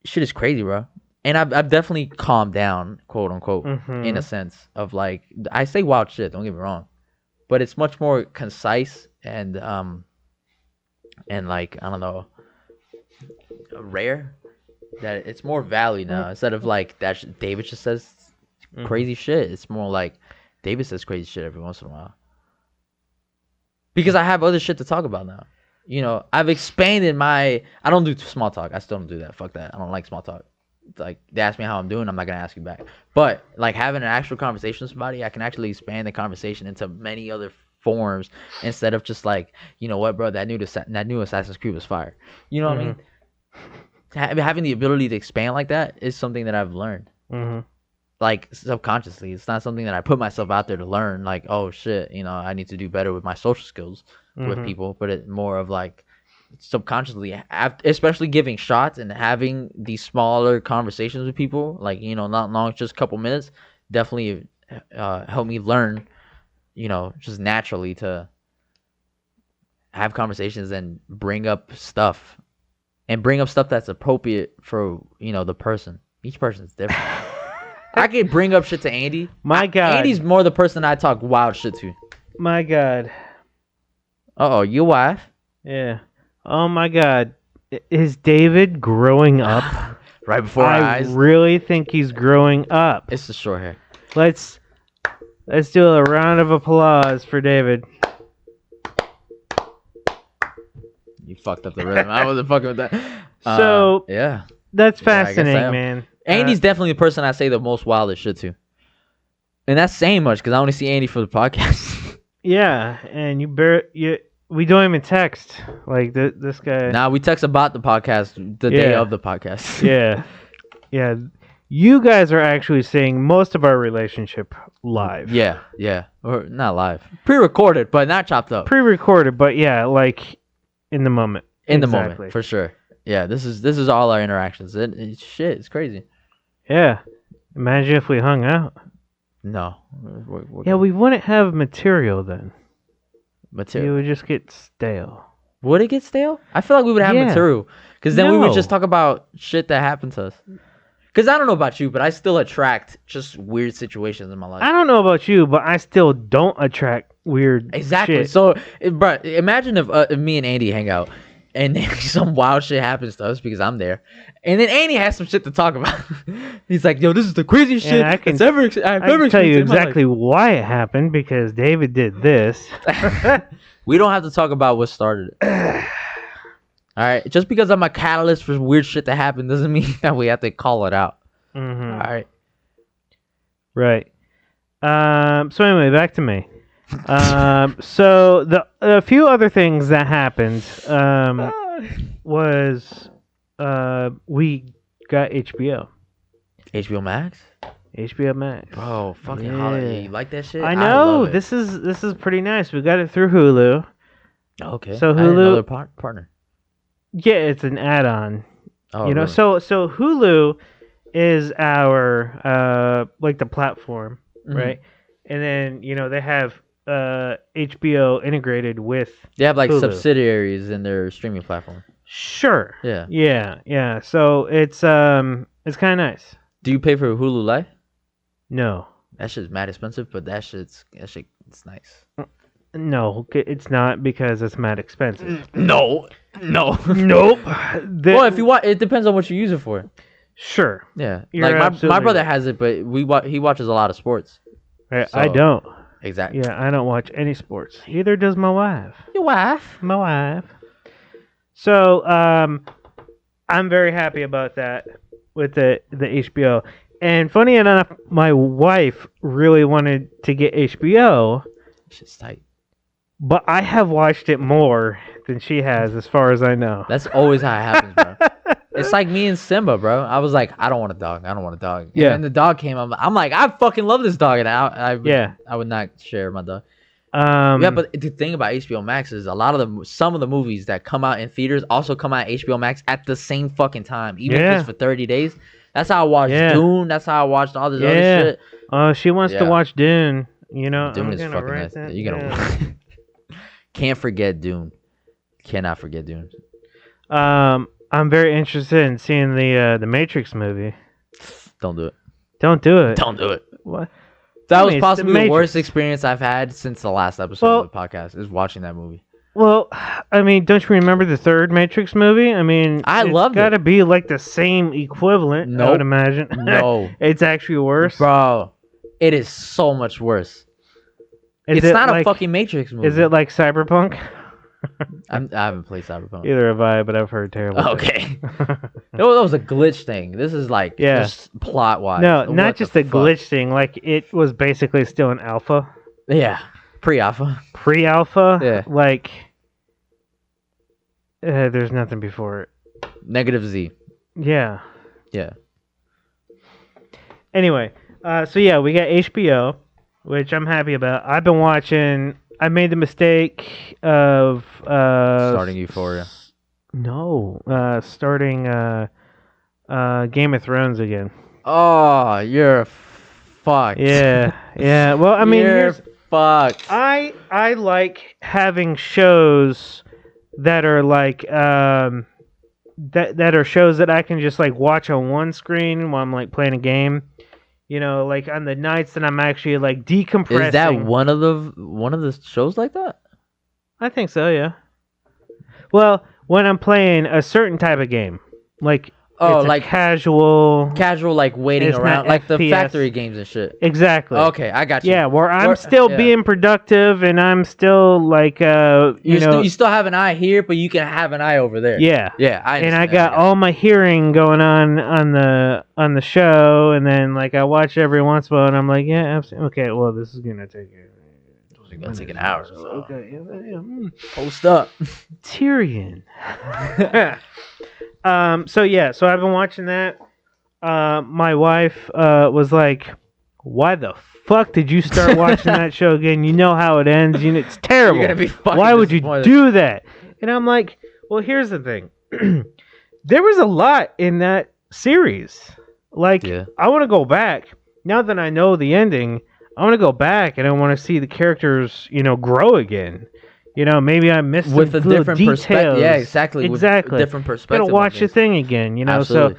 shit is crazy, bro. And I've definitely calmed down, quote unquote, in a sense of like I say wild shit. Don't get me wrong, but it's much more concise and like I don't know, rare. That it's more value now instead of like that David just says crazy shit. It's more like David says crazy shit every once in a while because I have other shit to talk about now. I've expanded I don't do small talk. I still don't do that. Fuck that. I don't like small talk. Like they ask me how I'm doing, I'm not gonna ask you back. But like having an actual conversation with somebody, I can actually expand the conversation into many other forms instead of just like, you know what, bro, that new Assassin's Creed was fire. You know what I mean? Having the ability to expand like that is something that I've learned. Like subconsciously, it's not something that I put myself out there to learn. Like, oh shit, I need to do better with my social skills with people. But it's more of like subconsciously, especially giving shots and having these smaller conversations with people. Like not long, just a couple minutes. Definitely help me learn. Just naturally to have conversations and bring up stuff that's appropriate for the person. Each person's different. I could bring up shit to Andy. My God. Andy's more the person I talk wild shit to. My God. Uh-oh, your wife? Yeah. Oh my God. Is David growing up? Right before our eyes. I really think he's growing up. It's the short hair. Let's do a round of applause for David. You fucked up the rhythm. I wasn't fucking with that. So yeah, that's Yeah, I guess I fascinating, am. man. Andy's definitely the person I say the most wildest shit to, and that's saying much because I only see Andy for the podcast. Yeah, and we don't even text like this guy. Nah, we text about the podcast the day of the podcast. Yeah. You guys are actually seeing most of our relationship live. yeah, or not live, pre-recorded, but not chopped up. Pre-recorded, but yeah, like in the moment. In the moment, for sure. Yeah, this is all our interactions. Shit, it's crazy. Yeah. Imagine if we hung out. No. Yeah, we wouldn't have material then. Material. It would just get stale. Would it get stale? I feel like we would have material. Because then we would just talk about shit that happened to us. Because I don't know about you, but I still attract just weird situations in my life. I don't know about you, but I still don't attract weird shit. So, bro, imagine if me and Andy hang out and then some wild shit happens to us because I'm there. And then Andy has some shit to talk about. He's like, yo, this is the craziest shit I've ever experienced. I can tell you exactly why it happened because David did this. We don't have to talk about what started it. All right, just because I'm a catalyst for weird shit to happen doesn't mean that we have to call it out. Mm-hmm. All right. Right. So anyway, back to me. So a few other things that happened was we got HBO. HBO Max? HBO Max. Bro, fucking holiday. You like that shit? I know. This is pretty nice. We got it through Hulu. Okay. So Hulu partner. Yeah, it's an add-on. Oh, really? So Hulu is our like the platform, right? And then they have HBO integrated with. They have like Hulu. subsidiaries in their streaming platform. Sure. Yeah. Yeah. So it's kind of nice. Do you pay for Hulu Live? No. That shit's mad expensive, but that shit's it's nice. No, it's not because it's mad expensive. No. Nope. Well, if you watch, it depends on what you use it for. Sure. Yeah. You're like my brother has it, but he watches a lot of sports. Right. So, I don't. Exactly. Yeah, I don't watch any sports. Either does my wife. Your wife? My wife. So, I'm very happy about that with the HBO. And funny enough, my wife really wanted to get HBO. Shit's tight. But I have watched it more than she has, as far as I know. That's always how it happens, bro. It's like me and Simba, bro. I was like, I don't want a dog. Yeah. And the dog came. I'm like, I fucking love this dog, and I would not share my dog. Yeah, but the thing about HBO Max is some of the movies that come out in theaters also come out HBO Max at the same fucking time, even if it's for 30 days. That's how I watched Dune. That's how I watched all this other shit. She wants to watch Dune. Dune is fucking nice. You gotta. Can't forget Dune. Cannot forget Dune. I'm very interested in seeing the Matrix movie. Don't do it. Don't do it. Don't do it. What? That was possibly the worst experience I've had since the last episode of the podcast, is watching that movie. Well, I mean, don't you remember the third Matrix movie? I mean, I loved it. It's got to be like the same equivalent, I would imagine. No. It's actually worse. Bro, it is so much worse. It's not a fucking Matrix movie. Is it like Cyberpunk? I haven't played Cyberpunk. Either have I, but I've heard terrible Okay. That was a glitch thing. This is like just plot-wise. No, not just a glitch thing. Like, it was basically still an alpha. Yeah. Pre-alpha. Pre-alpha? Yeah. Like, there's nothing before it. Negative Z. Yeah. Yeah. Anyway, so yeah, we got HBO, which I'm happy about. I've been watching... I made the mistake of... starting Euphoria. No. Starting Game of Thrones again. Oh, you're fucked. Yeah. Well, I mean, fucked. I like having shows that are like that are shows that I can just like watch on one screen while I'm like playing a game. Like on the nights that I'm actually like decompressing. Is that one of the shows like that? I think so, yeah. Well, when I'm playing a certain type of game, like it's like casual, like waiting it's around, not like the FPS. factory games and shit. Exactly. Okay, I got you. Yeah, where I'm still being productive and I'm still like you still have an eye here, but you can have an eye over there. Yeah. Yeah, I got all my hearing going on the show, and then like I watch every once in a while, and I'm like, yeah, absolutely. Okay, well, this is gonna take an hour. So. Okay. Post up. Tyrion. So I've been watching that. My wife was like, "Why the fuck did you start watching that show again? You know how it ends. It's terrible. You're gonna be fucking Why would you do that?" And I'm like, "Well, here's the thing. There was a lot in that series. Like, I want to go back now that I know the ending. I want to go back and I want to see the characters, grow again. Maybe I missed with a different perspective. Yeah, exactly. With a different perspective. Gotta watch the thing again. Absolutely.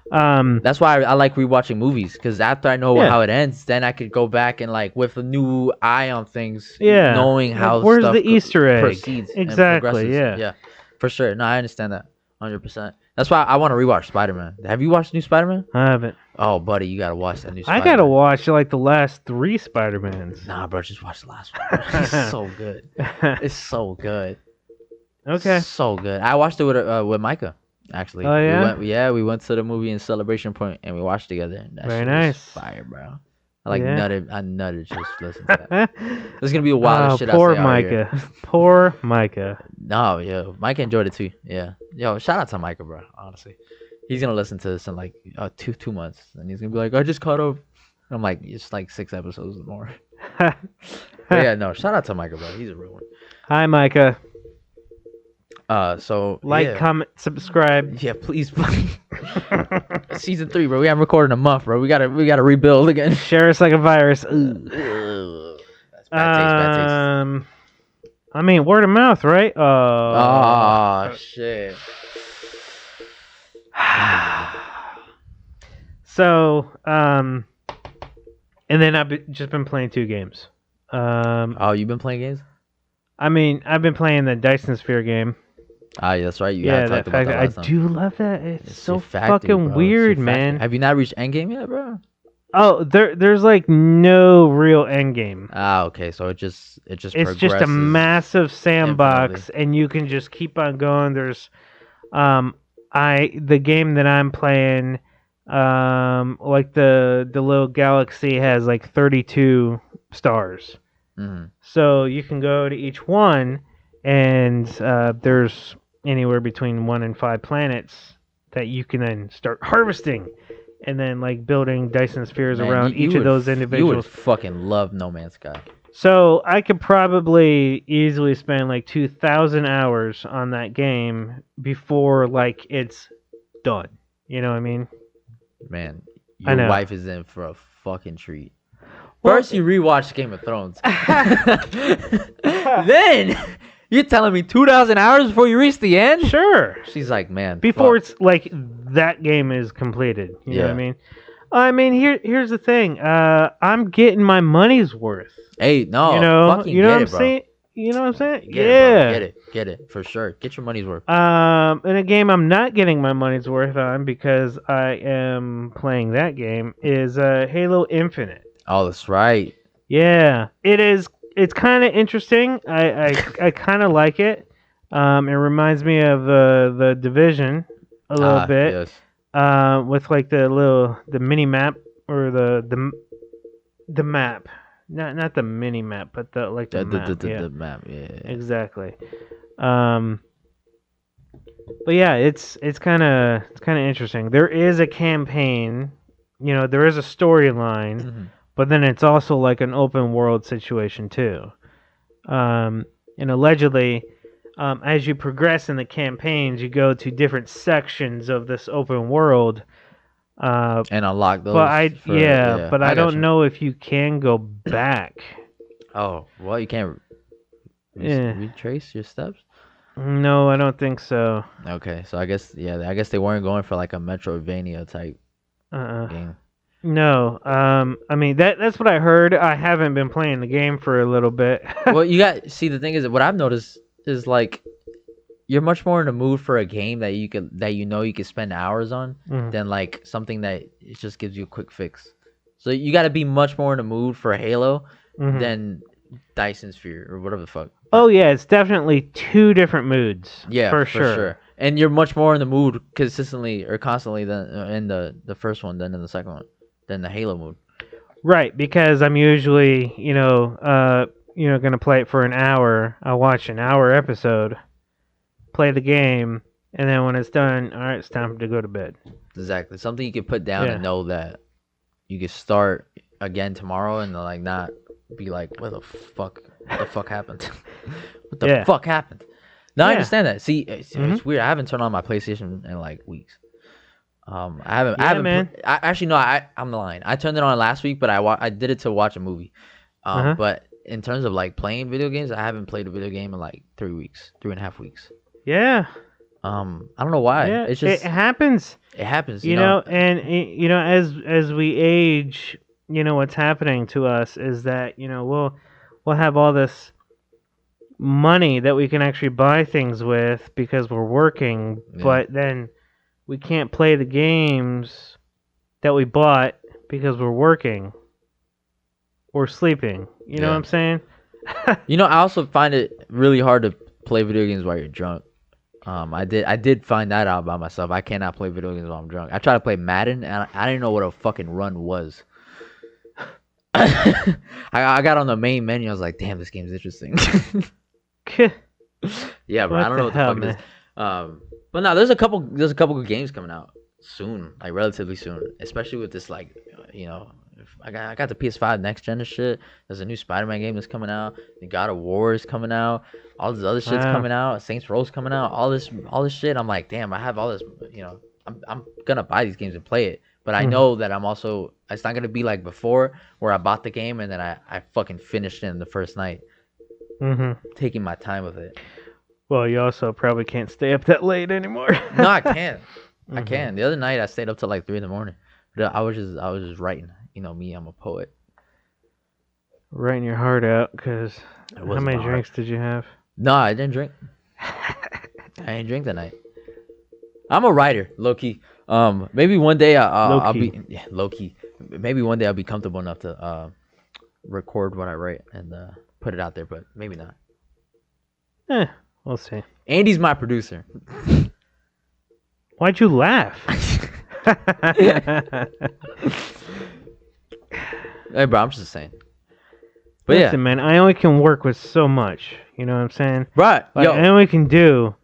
So that's why I like rewatching movies, because after I know how it ends, then I could go back and like with a new eye on things, knowing how where's stuff the Easter egg proceeds exactly. Yeah, for sure. No, I understand that 100%. That's why I want to rewatch Spider-Man. Have you watched the new Spider-Man? I haven't. Oh, buddy, you gotta watch that new Spider-Man. I gotta watch like the last 3 Spider-Mans. Nah, bro, just watch the last one. It's so good. It's so good. Okay. So good. I watched it with Micah, actually. Oh, yeah? We went to the movie in Celebration Point and we watched together. And that Very shit nice. was fire, bro. I nutted just listening to that. There's gonna be a wild shit. Poor Micah. Poor Micah. No, yeah, Micah enjoyed it too. Yeah, yo, shout out to Micah, bro. Honestly, he's gonna listen to this in like 2 months, and he's gonna be like, "I just caught up." I'm like, it's like 6 episodes more. But yeah, no, shout out to Micah, bro. He's a real one. Hi, Micah. So comment, subscribe. Yeah, please. Season 3, bro. We haven't recorded in a month, bro. We gotta rebuild again. Share us like a virus. That's bad taste. I mean, word of mouth, right? Oh shit. So, and then I've just been playing 2 games. You've been playing games? I mean, I've been playing the Dyson Sphere game. Yeah, that's right. Talked about that I last time. do love that. It's so fucking weird, man. Have you not reached endgame yet, bro? Oh, there's like no real endgame. Okay. So it just it's just a massive sandbox, infinitely. And you can just keep on going. There's, the game that I'm playing, like the little galaxy has like 32 stars. Mm-hmm. So you can go to each one, and there's anywhere between 1 and 5 planets that you can then start harvesting, and then like building Dyson spheres around each of those individuals. You would fucking love No Man's Sky. So I could probably easily spend like 2,000 hours on that game before like it's done. You know what I mean? Man, your wife is in for a fucking treat. Well, first, you rewatched Game of Thrones. Then you're telling me 2,000 hours before you reach the end? Sure. She's like, man. Before it's like that game is completed. You know what I mean? I mean, here's the thing. I'm getting my money's worth. Hey, no. You know what I'm bro. saying? You know what I'm saying? Get it for sure. Get your money's worth. In a game I'm not getting my money's worth on because I am playing that game is Halo Infinite. Oh, that's right. Yeah, it is. It's kind of interesting. I kind of like it. It reminds me of the Division a little bit. Yes. With like the mini map or the map, not the mini map, but the map. The map. Yeah. Exactly. But yeah, it's kind of interesting. There is a campaign, there is a storyline. Mm-hmm. But then it's also like an open world situation too. And allegedly, as you progress in the campaigns, you go to different sections of this open world. And unlock those. But I don't know if you can go back. Oh, well, you can't Yeah. retrace your steps. No, I don't think so. Okay, so I guess they weren't going for like a Metroidvania type Uh. game. No. I mean that's what I heard. I haven't been playing the game for a little bit. Well, you got see the thing is what I've noticed is like you're much more in the mood for a game that you could spend hours on Mhm. than like something that it just gives you a quick fix. So you got to be much more in the mood for Halo Mhm. than Dyson Sphere or whatever the fuck. Oh yeah, it's definitely two different moods. Yeah, for for sure. And you're much more in the mood consistently or constantly than in the first one than in the second one, than the Halo mood. Right, because I'm usually, gonna play it for an hour. I'll watch an hour episode, play the game, and then when it's done, all right, it's time to go to bed. Exactly. Something you can put down Yeah. and know that you can start again tomorrow and like not be like, what the fuck? What the fuck happened? What the Yeah. fuck happened? No, I Yeah. understand that. See, it's Mhm. weird. I haven't turned on my PlayStation in like weeks. I haven't. Yeah, man. Actually, no. I'm lying. I turned it on last week, but I did it to watch a movie. Uh-huh. But in terms of like playing video games, I haven't played a video game in like 3 weeks, 3.5 weeks. Yeah. I don't know why. Yeah. It's just it happens. it happens. You know, and as we age, what's happening to us is that we'll have all this money that we can actually buy things with because we're working, Yeah. but then we can't play the games that we bought because we're working or sleeping. You know Yeah. what I'm saying? I also find it really hard to play video games while you're drunk. I did find that out about myself. I cannot play video games while I'm drunk. I tried to play Madden, and I didn't know what a fucking run was. I got on the main menu. I was like, damn, this game's interesting. Yeah, bro. I don't know what the hell, fuck it is. man? But no, there's a couple good games coming out soon, like relatively soon, especially with this like, I got the PS5 next gen and shit. There's a new Spider-Man game that's coming out. The God of War is coming out. All this other shit's Wow. coming out. Saints Row's coming out. All this shit. I'm like, damn, I have all this. I'm gonna buy these games and play it. But I know that it's not gonna be like before where I bought the game and then I fucking finished it in the first night, taking my time with it. Well, you also probably can't stay up that late anymore. No, I can. I can. The other night I stayed up till like 3 in the morning. But I was just writing. You know me, I'm a poet. Writing your heart out, because It how wasn't many my heart. drinks did you have? No, I didn't drink. I didn't drink that night. I'm a writer, low key. Maybe one day I'll be low key. Maybe one day I'll be comfortable enough to record what I write and put it out there, but maybe not. We'll see. Andy's my producer. Why'd you laugh? Hey, bro, I'm just saying. But Listen, man, I only can work with so much. You know what I'm saying? right, Like, yo, I only can do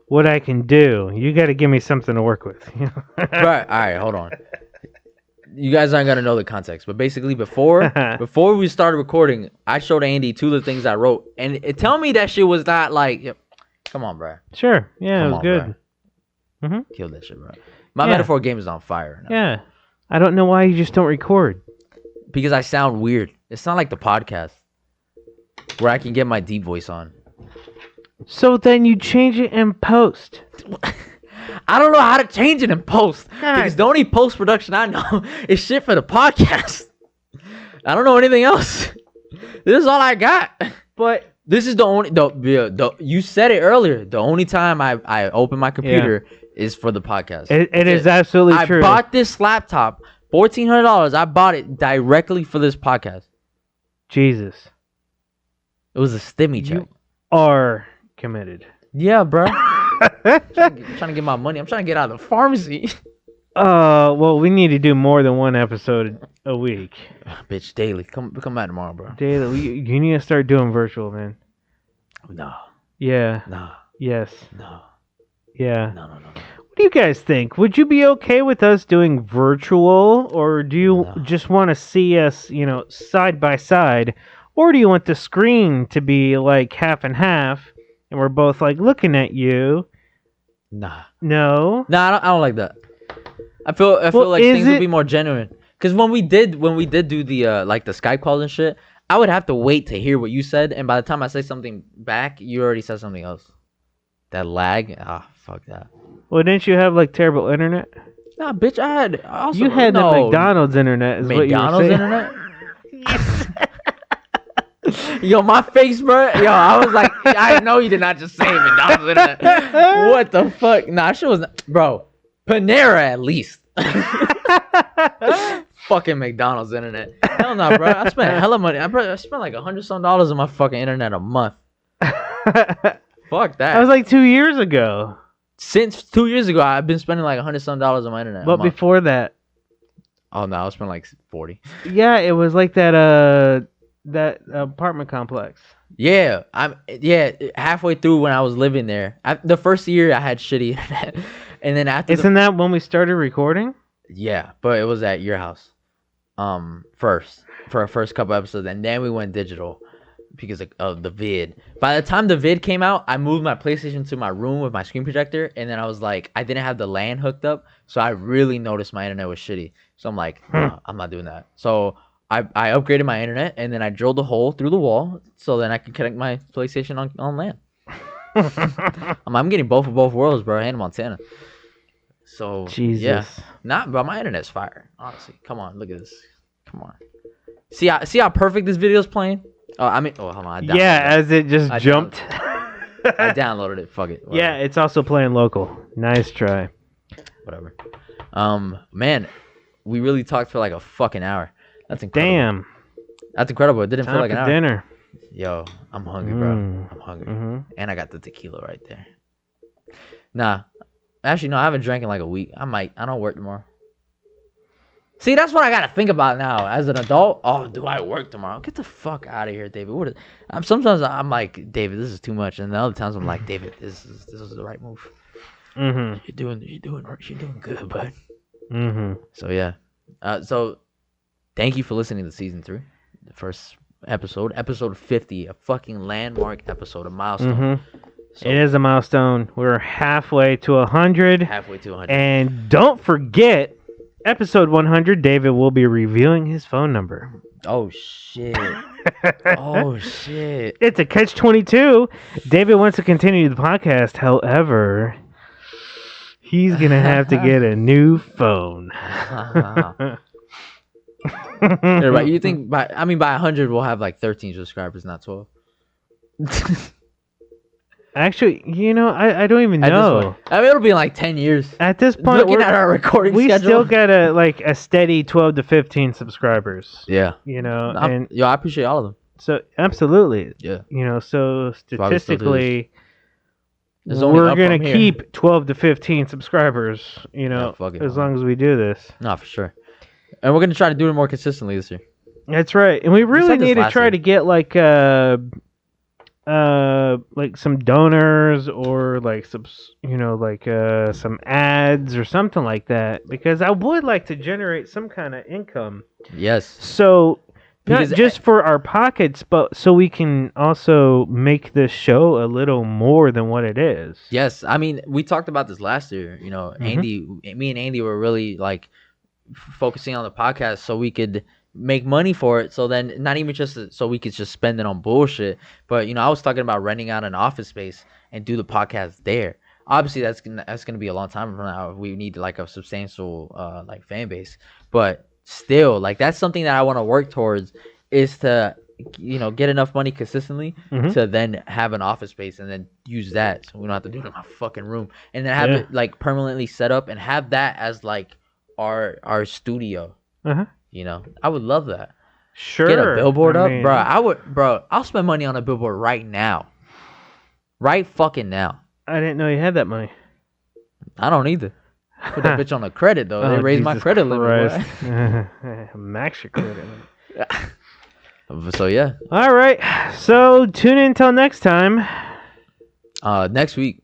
what I can do. You got to give me something to work with. right. All right, hold on. You guys aren't gonna know the context, but basically before we started recording, I showed Andy 2 of the things I wrote, and tell me that shit was not like, come on, bro. Sure. Yeah, Come it was on, good. bro. Kill that shit, bro. My Yeah. metaphor game is on fire now. Yeah. I don't know why you just don't record. Because I sound weird. It's not like the podcast where I can get my deep voice on. So then you change it in post. I don't know how to change it in post. God. Because the only post production I know is shit for the podcast. I don't know anything else. This is all I got. But This is the only you said it earlier. The only time I open my computer is for the podcast. it is absolutely true. I bought this laptop, $1,400. I bought it directly for this podcast. Jesus. It was a stimmy check. You are committed. Yeah, bro. trying to get my money. I'm trying to get out of the pharmacy. Well, we need to do more than one episode a week. Bitch, daily. Come back tomorrow, bro. Daily, you need to start doing virtual, man. No. Yeah. No. Yes. No. Yeah. No. What do you guys think? Would you be okay with us doing virtual, or do you just want to see us, side by side, or do you want the screen to be like half and half, and we're both like looking at you? Nah. No. Nah, I don't like that. I feel like things would be more genuine. Cause when we did do the like the Skype calls and shit, I would have to wait to hear what you said, and by the time I say something back, you already said something else. That lag, fuck that. Well, didn't you have like terrible internet? Nah, bitch, I also You had the no McDonald's internet, is what you were McDonald's saying. internet. Yo, my face, bro. Yo, I was like, I know you did not just say McDonald's internet. What the fuck? Nah, shit was, bro. Panera at least. Fucking McDonald's internet. Hell no, bro. I spent hella money. I spent like $100 some on my fucking internet a month. Fuck that. That was like 2 years ago. Since 2 years ago, I've been spending like $100 some on my internet. But before that, oh no, I spent like 40. yeah, it was like that apartment complex. Yeah, halfway through when I was living there, the first year I had shitty internet, and then after Isn't that when we started recording? Yeah, but it was at your house, first for our first couple episodes, and then we went digital because of the vid. By the time the vid came out, I moved my PlayStation to my room with my screen projector, and then I was like, I didn't have the LAN hooked up, so I really noticed my internet was shitty. So I'm like, nah, I'm not doing that. So I upgraded my internet, and then I drilled a hole through the wall so then I could connect my PlayStation on LAN. I'm getting both of both worlds, bro, and Montana. So Jesus. yeah, but my internet's fire. Honestly, come on, look at this. Come on, see how perfect this video is playing. Oh, hold on. Yeah, as it just jumped. I downloaded it. Fuck it. Whatever. Yeah, it's also playing local. Nice try. Whatever. Man, we really talked for like a fucking hour. That's incredible. Damn. That's incredible. It didn't Time feel like an for hour. dinner. Yo, I'm hungry, bro. I'm hungry, and I got the tequila right there. Nah, actually, no, I haven't drank in like a week. I don't work tomorrow. See, that's what I gotta think about now as an adult. Oh, do I work tomorrow? Get the fuck out of here, David. Sometimes I'm like, David, this is too much, and the other times I'm like, David, this is the right move. You're doing good, bud. So yeah, so thank you for listening to season 3, the first episode 50, a fucking landmark episode, a milestone. So, it is a milestone. We're halfway to 100. Halfway to 100. And don't forget, episode 100, David will be revealing his phone number. Oh, shit. Oh, shit. It's a catch-22. David wants to continue the podcast. However, he's going to have to get a new phone. Yeah, right. You think by 100 we'll have like 13 subscribers, not 12? Actually, I don't even know. It'll be in like 10 years. At this point, looking at our recording we schedule, still got a steady 12 to 15 subscribers. Yeah. I appreciate all of them. So absolutely. Yeah. So statistically, we're going to keep 12 to 15 subscribers, as long as we do this. No, for sure. And we're going to try to do it more consistently this year. That's right. And we really need to try to get some donors or some ads or something like that, because I would like to generate some kind of income. Yes. So not just for our pockets, but so we can also make this show a little more than what it is. Yes. We talked about this last year. Me and Andy were really focusing on the podcast so we could make money for it, so then not even just so we could just spend it on bullshit, but I was talking about renting out an office space and do the podcast there. Obviously that's gonna be a long time from now. We need a substantial fan base, but still that's something that I want to work towards, is to get enough money consistently to then have an office space and then use that, so we don't have to do it in my fucking room, and then have it permanently set up and have that as our studio. I would love that. Sure. Get a billboard up, bro. I'll spend money on a billboard right now. Right fucking now. I didn't know you had that money. I don't either. Put that bitch on a credit though. They raised my credit limit. Max your credit limit. So yeah. All right. So tune in until next time. Next week.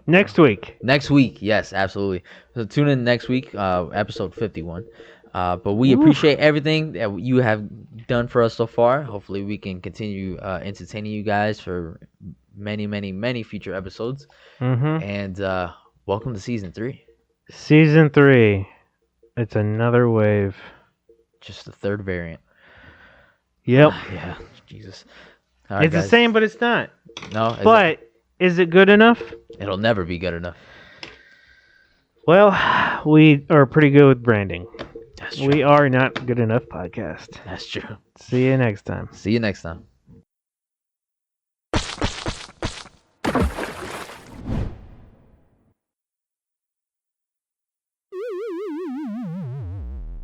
Next week. Next week. Yes, absolutely. So tune in next week. Episode 51. But we appreciate everything that you have done for us so far. Hopefully we can continue entertaining you guys for many, many, many future episodes. And welcome to season 3. Season 3. It's another wave. Just the third variant. Yep. Yeah. Jesus. All right, It's the guys. same, but it's not. No, But is it good enough? it'll never be good enough. Well, we are pretty good with branding. That's true. We are not good enough podcast. That's true. See you next time. See you next time.